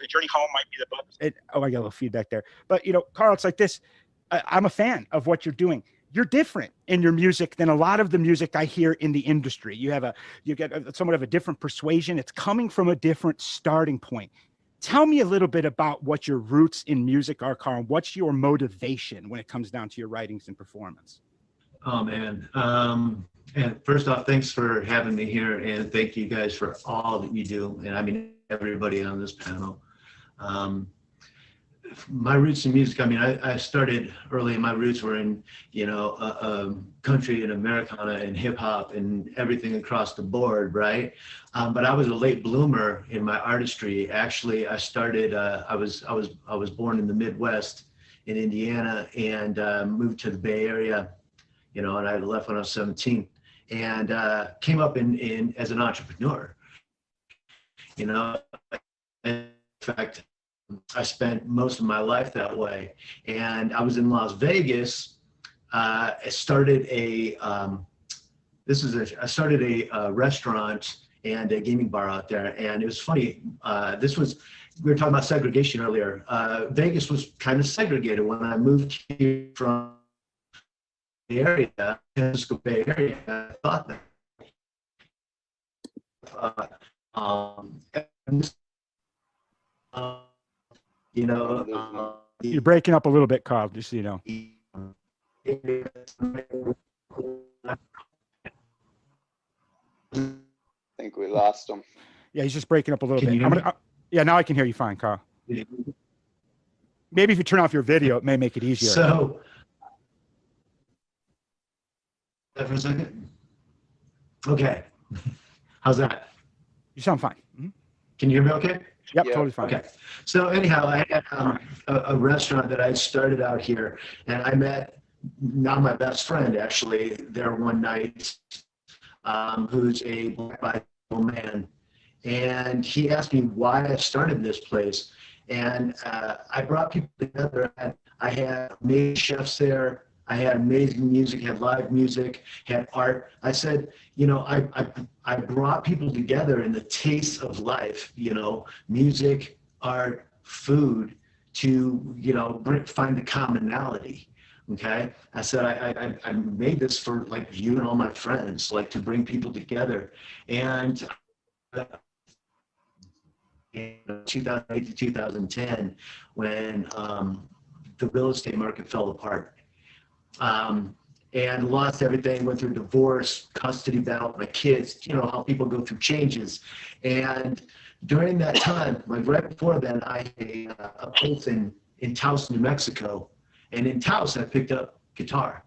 Journey Home might be the book. Oh, I got a little feedback there. But, you know, Carl, it's like this. I'm a fan of what you're doing. You're different in your music than a lot of the music I hear in the industry. You get somewhat of a different persuasion. It's coming from a different starting point. Tell me a little bit about what your roots in music are, Carl. What's your motivation when it comes down to your writings and performance? Oh, man. And first off, thanks for having me here, and thank you guys for all that you do. And I mean, everybody on this panel. My roots in music, I mean, I started early. My roots were in, you know, country and Americana and hip hop and everything across the board, right? But I was a late bloomer in my artistry. Actually, I started. I was born in the Midwest in Indiana and moved to the Bay Area, you know, and I left when I was 17 and came up in as an entrepreneur, you know. In fact, I spent most of my life that way. And I was in Las Vegas. I started a restaurant and a gaming bar out there. And it was funny. We were talking about segregation earlier. Vegas was kind of segregated when I moved here from the area, San Francisco Bay Area. I thought that. You know, you're breaking up a little bit, Carl, just so you know. I think we lost him. Yeah, he's just breaking up a little bit. Yeah, now I can hear you fine, Carl. Maybe if you turn off your video, it may make it easier. So, for a second. Okay. How's that? You sound fine. Mm-hmm. Can you hear me okay? Yep, totally fine. Okay. So anyhow, I had a restaurant that I started out here, and I met now my best friend actually there one night, who's a black man, and he asked me why I started this place, and I brought people together. I had amazing chefs there. I had amazing music, had live music, had art. I said, you know, I brought people together in the taste of life, you know, music, art, food, to, you know, find the commonality. Okay. I said, I made this for like you and all my friends, like to bring people together. And in 2008 to 2010, when the real estate market fell apart, and lost everything, went through divorce, custody battle with my kids, you know, how people go through changes. And during that time, like right before then, I had a place in Taos, New Mexico. And in Taos, I picked up guitar.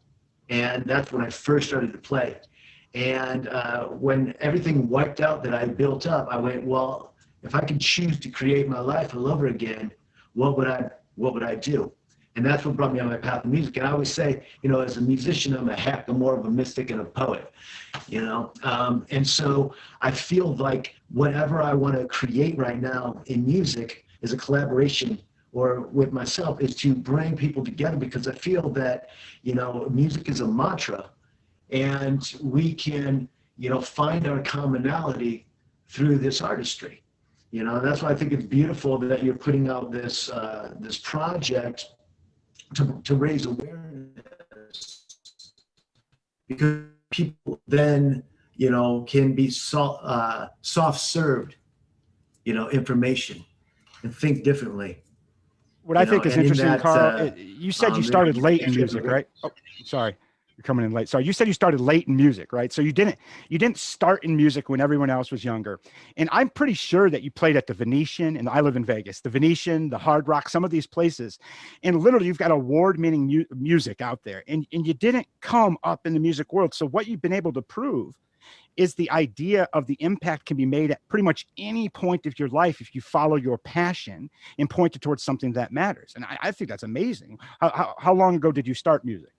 And that's when I first started to play. And when everything wiped out that I built up, I went, well, if I could choose to create my life all over again, what would I do? And that's what brought me on my path of music. And I always say, you know, as a musician, I'm more of a mystic and a poet, you know? And so I feel like whatever I want to create right now in music is a collaboration or with myself is to bring people together, because I feel that, you know, music is a mantra and we can, you know, find our commonality through this artistry. You know, that's why I think it's beautiful that you're putting out this, this project to raise awareness because people then, can be soft served, information and think differently. What I think is interesting, Carl, you said you started late in music, different. right? Oh, sorry. You're coming in late. Sorry. You said you started late in music, right? So you didn't start in music when everyone else was younger. And I'm pretty sure that you played at the Venetian, and I live in Vegas, the Venetian, the Hard Rock, some of these places. And literally you've got award-winning music out there, and you didn't come up in the music world. So what you've been able to prove is the idea of the impact can be made at pretty much any point of your life if you follow your passion and point it towards something that matters. And I think that's amazing. How long ago did you start music?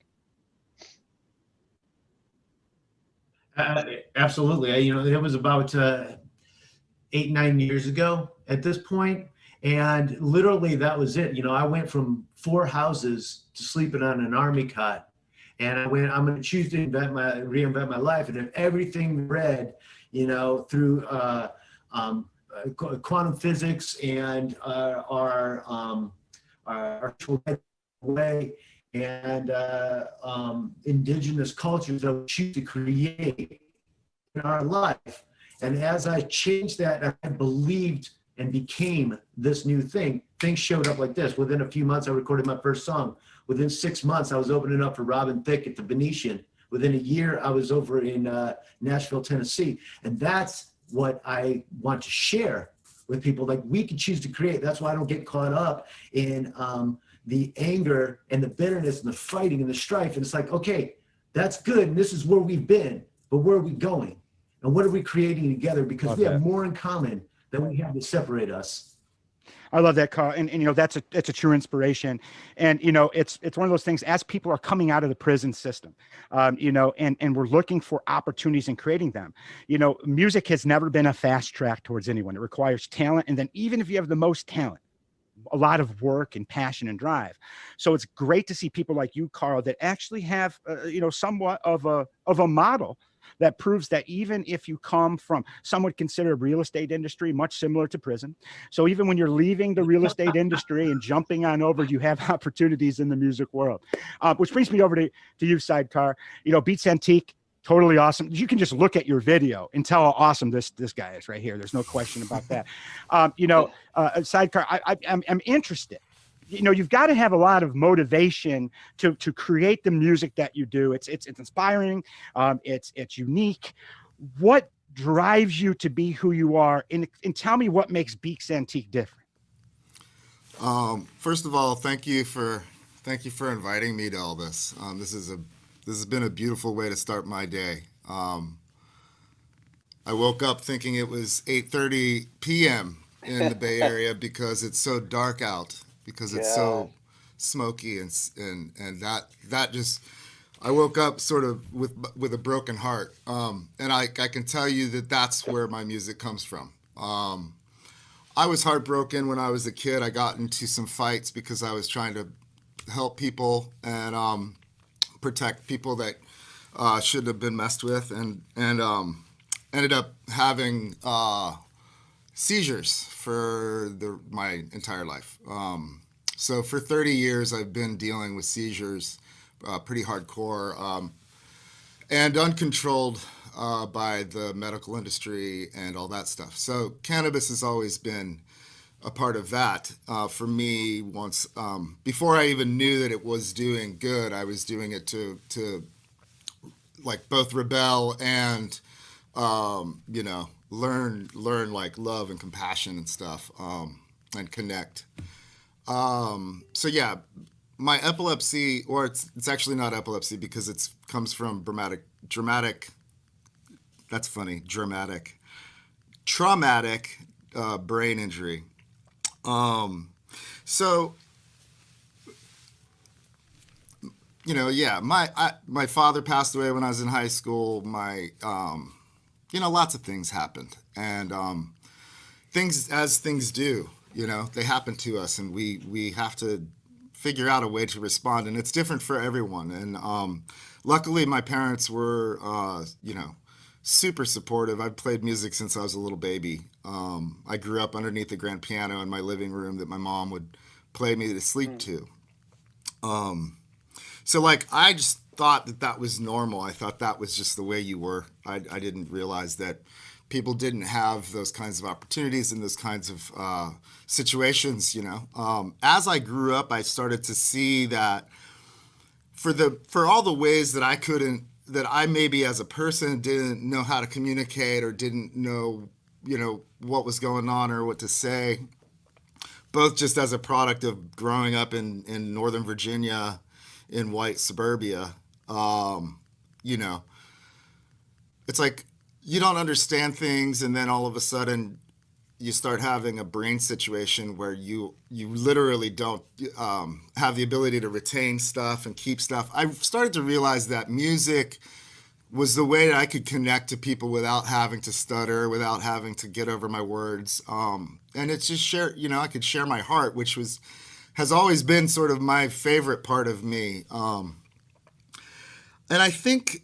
Absolutely. It was about 8-9 years ago at this point. And literally that was it. I went from 4 houses to sleeping on an army cot. And I'm going to choose to reinvent my life. And if everything read, through quantum physics and our way and indigenous cultures that we choose to create in our life. And as I changed that, I believed and became this new thing. Things showed up like this. Within a few months, I recorded my first song. Within 6 months, I was opening up for Robin Thicke at the Venetian. Within a year, I was over in Nashville, Tennessee. And that's what I want to share with people. Like, we can choose to create. That's why I don't get caught up in the anger and the bitterness and the fighting and the strife. And it's like, okay, that's good. And this is where we've been, but where are we going? And what are we creating together? Because we have more in common than we have to separate us. I love that, Carl. And that's a true inspiration. And, it's one of those things as people are coming out of the prison system, and we're looking for opportunities and creating them. Music has never been a fast track towards anyone. It requires talent. And then even if you have the most talent, a lot of work and passion and drive. So it's great to see people like you, Carl, that actually have, somewhat of a model that proves that even if you come from, some would consider a real estate industry much similar to prison. So even when you're leaving the real estate industry and jumping on over, you have opportunities in the music world. Which brings me over to you, Sidecar. Beats Antique, totally awesome. You can just look at your video and tell how awesome this guy is right here. There's no question about that. Sidecar, I'm interested. You've got to have a lot of motivation to create the music that you do. It's inspiring. It's unique. What drives you to be who you are? And tell me what makes Beats Antique different. First of all, thank you for inviting me to all this. This has been a beautiful way to start my day. I woke up thinking it was 8:30 p.m. in the Bay Area because it's so dark out. Because it's so smoky and that just, I woke up sort of with a broken heart, and I can tell you that that's where my music comes from. I was heartbroken when I was a kid. I got into some fights because I was trying to help people and protect people that shouldn't have been messed with, and ended up having seizures for my entire life. So for 30 years, I've been dealing with seizures, pretty hardcore, and uncontrolled by the medical industry and all that stuff. So cannabis has always been a part of that for me. Once before I even knew that it was doing good, I was doing it to like both rebel and learn like love and compassion and stuff, and connect. So yeah, my epilepsy, or it's actually not epilepsy because it comes from traumatic brain injury. So my father passed away when I was in high school. Lots of things happened, and things do, they happen to us, and we have to figure out a way to respond, and it's different for everyone. And luckily my parents were super supportive. I've played music since I was a little baby. I grew up underneath the grand piano in my living room that my mom would play me to sleep to. So like I just thought that that was normal. I thought that was just the way you were. I didn't realize that people didn't have those kinds of opportunities and those kinds of situations, you know. As I grew up, I started to see that for all the ways that I maybe as a person didn't know how to communicate or didn't know, you know, what was going on or what to say, both just as a product of growing up in Northern Virginia in white suburbia. You know, it's like you don't understand things, and then all of a sudden you start having a brain situation where you literally don't have the ability to retain stuff and keep stuff. I started to realize that music was the way that I could connect to people without having to stutter, without having to get over my words. And it's just I could share my heart, which has always been sort of my favorite part of me. And I think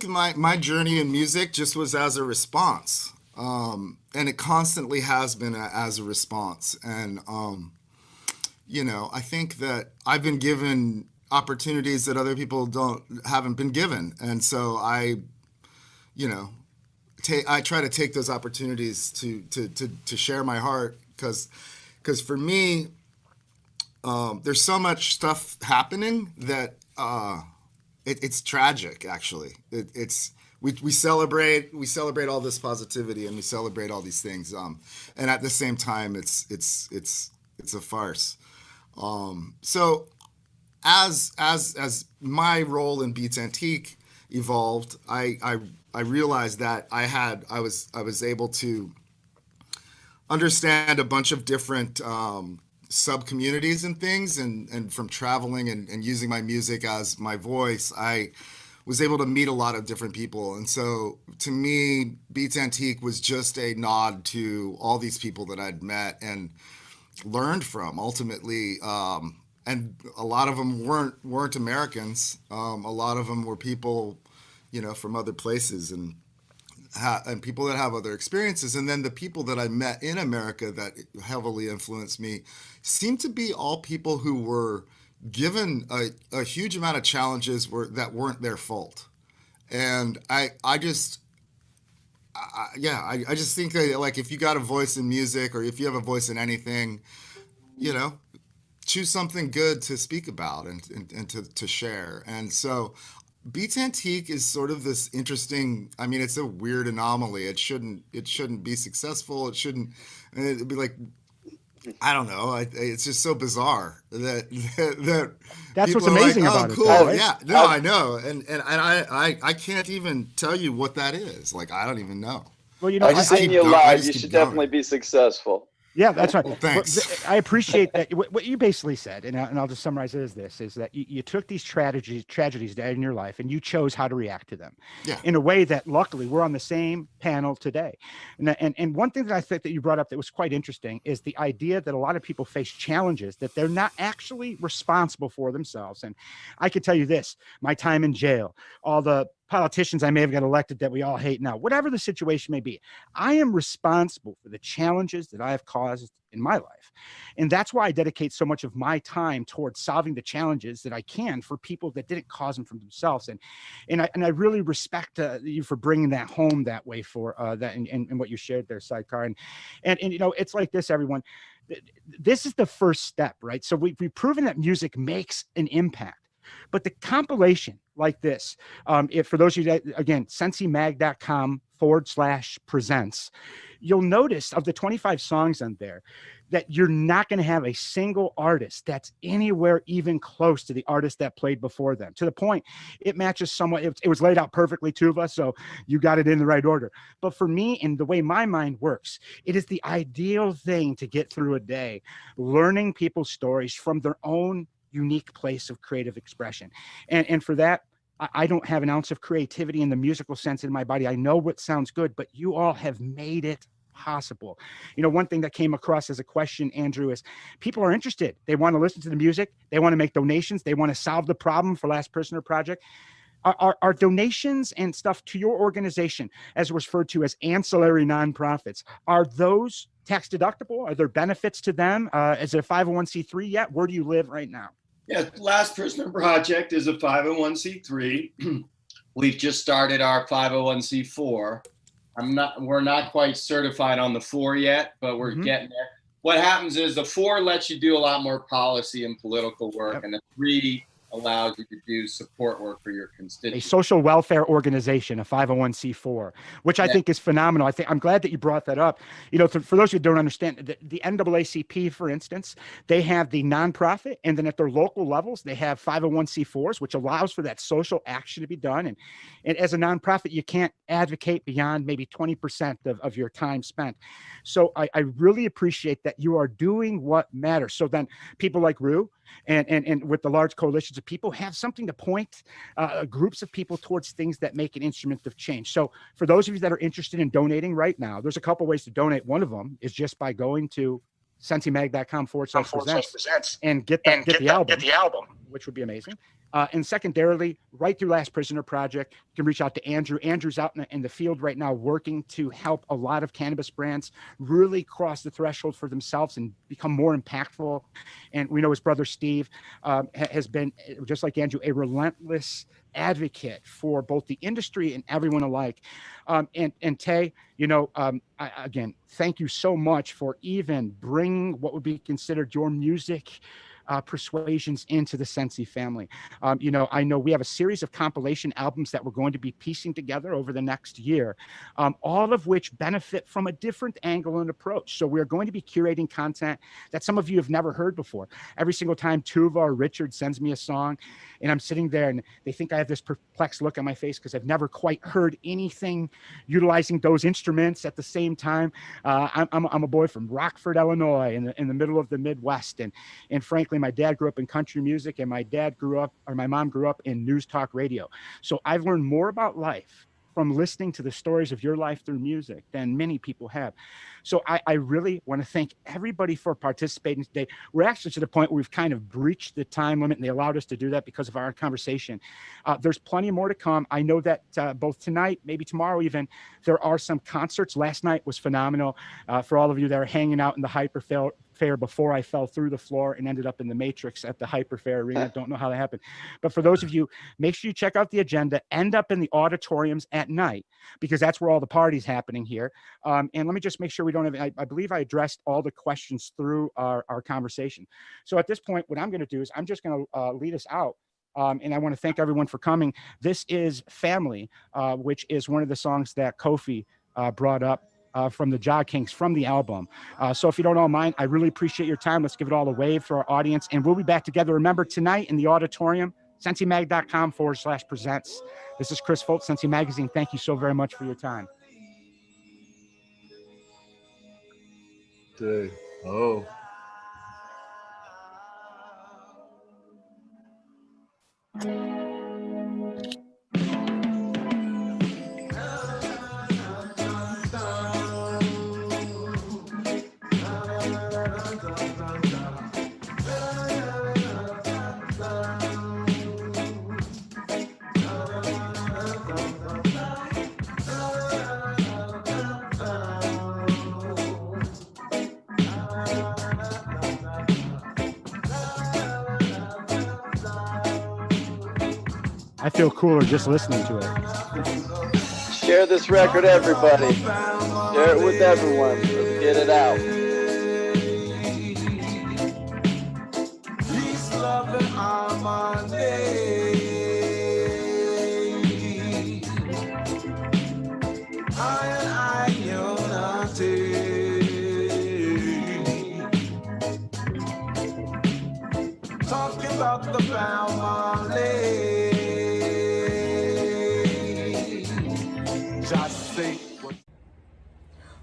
my journey in music just was as a response. And it constantly has been as a response. And, you know, I think that I've been given opportunities that other people haven't been given. And so I try to take those opportunities to share my heart, because for me, there's so much stuff happening that it's tragic. Actually, we celebrate all this positivity and we celebrate all these things, and at the same time, it's a farce. So as my role in Beats Antique evolved, I realized that I was able to understand a bunch of different sub communities and things, and from traveling and using my music as my voice, I was able to meet a lot of different people. And so to me, Beats Antique was just a nod to all these people that I'd met and learned from ultimately. And a lot of them weren't Americans. A lot of them were people, you know, from other places and people that have other experiences. And then the people that I met in America that heavily influenced me seemed to be all people who were given a huge amount of challenges that weren't their fault. And I just think that, like, if you got a voice in music or if you have a voice in anything, you know, choose something good to speak about and to share. And so Beats Antique is sort of this interesting, I mean, it's a weird anomaly. It shouldn't be successful. It'd be like, I don't know. It's just so bizarre that that's what's amazing about it. Cool. Though, right? Yeah. No, I know. And I can't even tell you what that is. Like, I don't even know. Well, you know, I just seen you live. You should definitely be successful. Yeah, that's right. Well, thanks. I appreciate that. What you basically said, and I'll just summarize it as this, is that you took these tragedies that in your life and you chose how to react to them in a way that luckily we're on the same panel today. And one thing that I think that you brought up that was quite interesting is the idea that a lot of people face challenges that they're not actually responsible for themselves. And I could tell you this, my time in jail, all the politicians I may have got elected that we all hate now, whatever the situation may be, I am responsible for the challenges that I have caused in my life. And that's why I dedicate so much of my time towards solving the challenges that I can for people that didn't cause them from themselves. And I really respect you for bringing that home that way for that and what you shared there, Sidecar. And you know, it's like this, everyone. This is the first step, right? So we've proven that music makes an impact. But the compilation like this, if for those of you that, again, sensimag.com/presents, you'll notice of the 25 songs on there that you're not going to have a single artist that's anywhere even close to the artist that played before them. To the point, it matches somewhat. It was laid out perfectly, two of us, so you got it in the right order. But for me, and the way my mind works, it is the ideal thing to get through a day, learning people's stories from their own unique place of creative expression. And for that, I don't have an ounce of creativity in the musical sense in my body. I know what sounds good, but you all have made it possible. You know, one thing that came across as a question, Andrew, is people are interested. They want to listen to the music. They want to make donations. They want to solve the problem for Last Prisoner Project. Are donations and stuff to your organization, as referred to as ancillary nonprofits, are those tax deductible? Are there benefits to them? Is it a 501c3 yet? Where do you live right now? Yeah, Last Prisoner Project is a 501c3. We've just started our 501c4. We're not quite certified on the 4 yet, but we're getting there. What happens is the 4 lets you do a lot more policy and political work, and the 3 allows you to do support work for your A constituents. social welfare organization, a 501c4, which I think is phenomenal. I'm glad that you brought that up. You know, for those who don't understand, the NAACP, for instance, they have the nonprofit, and then at their local levels, they have 501c4s, which allows for that social action to be done. And as a nonprofit, you can't advocate beyond maybe 20% of your time spent. So I really appreciate that you are doing what matters. So then people like Rue and with the large coalitions of people have something to point groups of people towards things that make an instrument of change. So for those of you that are interested in donating right now, there's a couple ways to donate. One of them is just by going to sensimag.com/presents and get the album, which would be amazing. And secondarily, right through Last Prisoner Project, you can reach out to Andrew. Andrew's out in the field right now working to help a lot of cannabis brands really cross the threshold for themselves and become more impactful. And we know his brother Steve has been, just like Andrew, a relentless advocate for both the industry and everyone alike. And Tay, you know, again, thank you so much for even bringing what would be considered your music persuasions into the Sensi family. You know, I know we have a series of compilation albums that we're going to be piecing together over the next year, all of which benefit from a different angle and approach. So we're going to be curating content that some of you have never heard before. Every single time Tuva or Richard sends me a song and I'm sitting there and they think I have this perplexed look on my face because I've never quite heard anything utilizing those instruments at the same time. I'm a boy from Rockford, Illinois, in the middle of the Midwest. And frankly, my dad grew up in country music and my mom grew up in news talk radio. So I've learned more about life from listening to the stories of your life through music than many people have. So I really want to thank everybody for participating today. We're actually to the point where we've kind of breached the time limit and they allowed us to do that because of our conversation. There's plenty more to come. I know that both tonight, maybe tomorrow even, there are some concerts. Last night was phenomenal. For all of you that are hanging out in the Hyperfair before I fell through the floor and ended up in the Matrix at the Hyperfair Arena. Don't know how that happened. But for those of you, make sure you check out the agenda, end up in the auditoriums at night, because that's where all the party's happening here. And let me just make sure we don't have, I believe I addressed all the questions through our conversation. So at this point, what I'm going to do is I'm just going to lead us out. And I want to thank everyone for coming. This is Family, which is one of the songs that Kofi brought up from the Jog Kings from the album. So if you don't all mind, I really appreciate your time. Let's give it all a wave for our audience. And we'll be back together. Remember, tonight in the auditorium, sensimag.com/presents. This is Chris Foltz, Sensi Magazine. Thank you so very much for your time. Okay. Oh. I feel cooler just listening to it. Share this record, everybody. Share it with everyone. Let's get it out. Peace, love, and harmony. I and I unity. Talking about the family.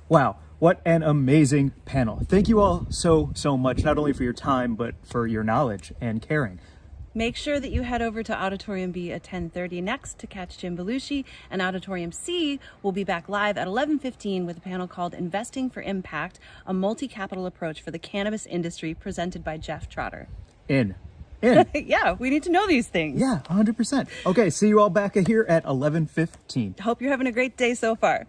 Wow, what an amazing panel. Thank you all so much, not only for your time, but for your knowledge and caring. Make sure that you head over to Auditorium B at 10:30 next to catch Jim Belushi, and Auditorium C will be back live at 11:15 with a panel called Investing for Impact, a multi-capital approach for the cannabis industry, presented by Jeff Trotter. In. Yeah, we need to know these things. Yeah, 100%. Okay, see you all back here at 11:15. Hope you're having a great day so far.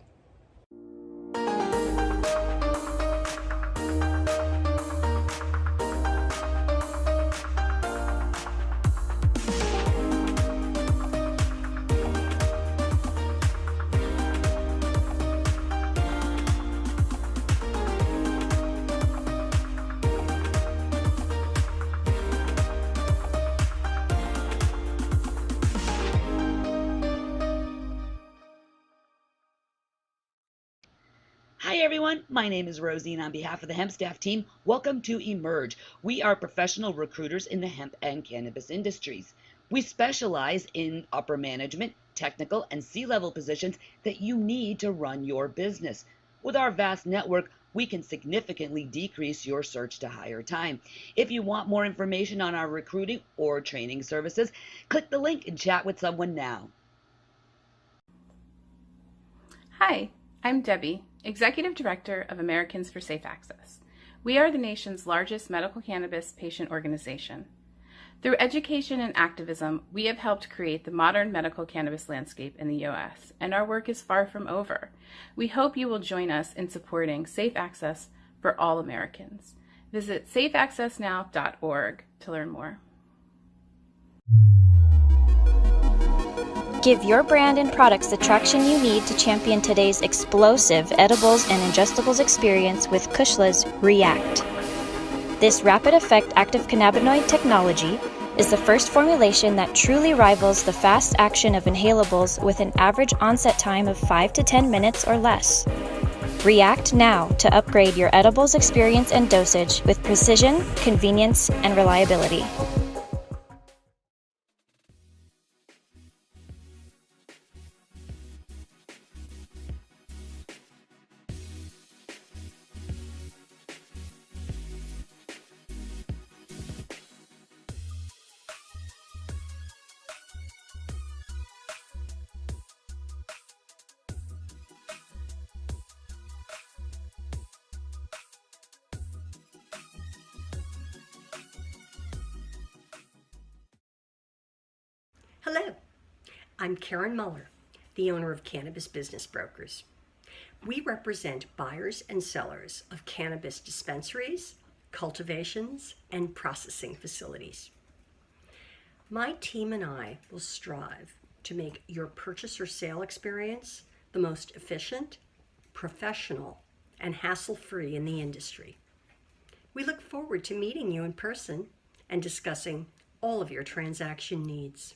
everyone, my name is Rosie, and on behalf of the hemp staff team, welcome to Emerge. We are professional recruiters in the hemp and cannabis industries. We specialize in upper management, technical, and C-level positions that you need to run your business. With our vast network, we can significantly decrease your search to hire time. If you want more information on our recruiting or training services, click the link and chat with someone now. Hi, I'm Debbie, Executive Director of Americans for Safe Access. We are the nation's largest medical cannabis patient organization. Through education and activism, we have helped create the modern medical cannabis landscape in the U.S., and our work is far from over. We hope you will join us in supporting safe access for all Americans. Visit safeaccessnow.org to learn more. Give your brand and products the traction you need to champion today's explosive edibles and ingestibles experience with Kushla's React. This rapid effect active cannabinoid technology is the first formulation that truly rivals the fast action of inhalables with an average onset time of 5 to 10 minutes or less. React now to upgrade your edibles experience and dosage with precision, convenience, and reliability. Hello, I'm Karen Muller, the owner of Cannabis Business Brokers. We represent buyers and sellers of cannabis dispensaries, cultivations, and processing facilities. My team and I will strive to make your purchase or sale experience the most efficient, professional, and hassle-free in the industry. We look forward to meeting you in person and discussing all of your transaction needs.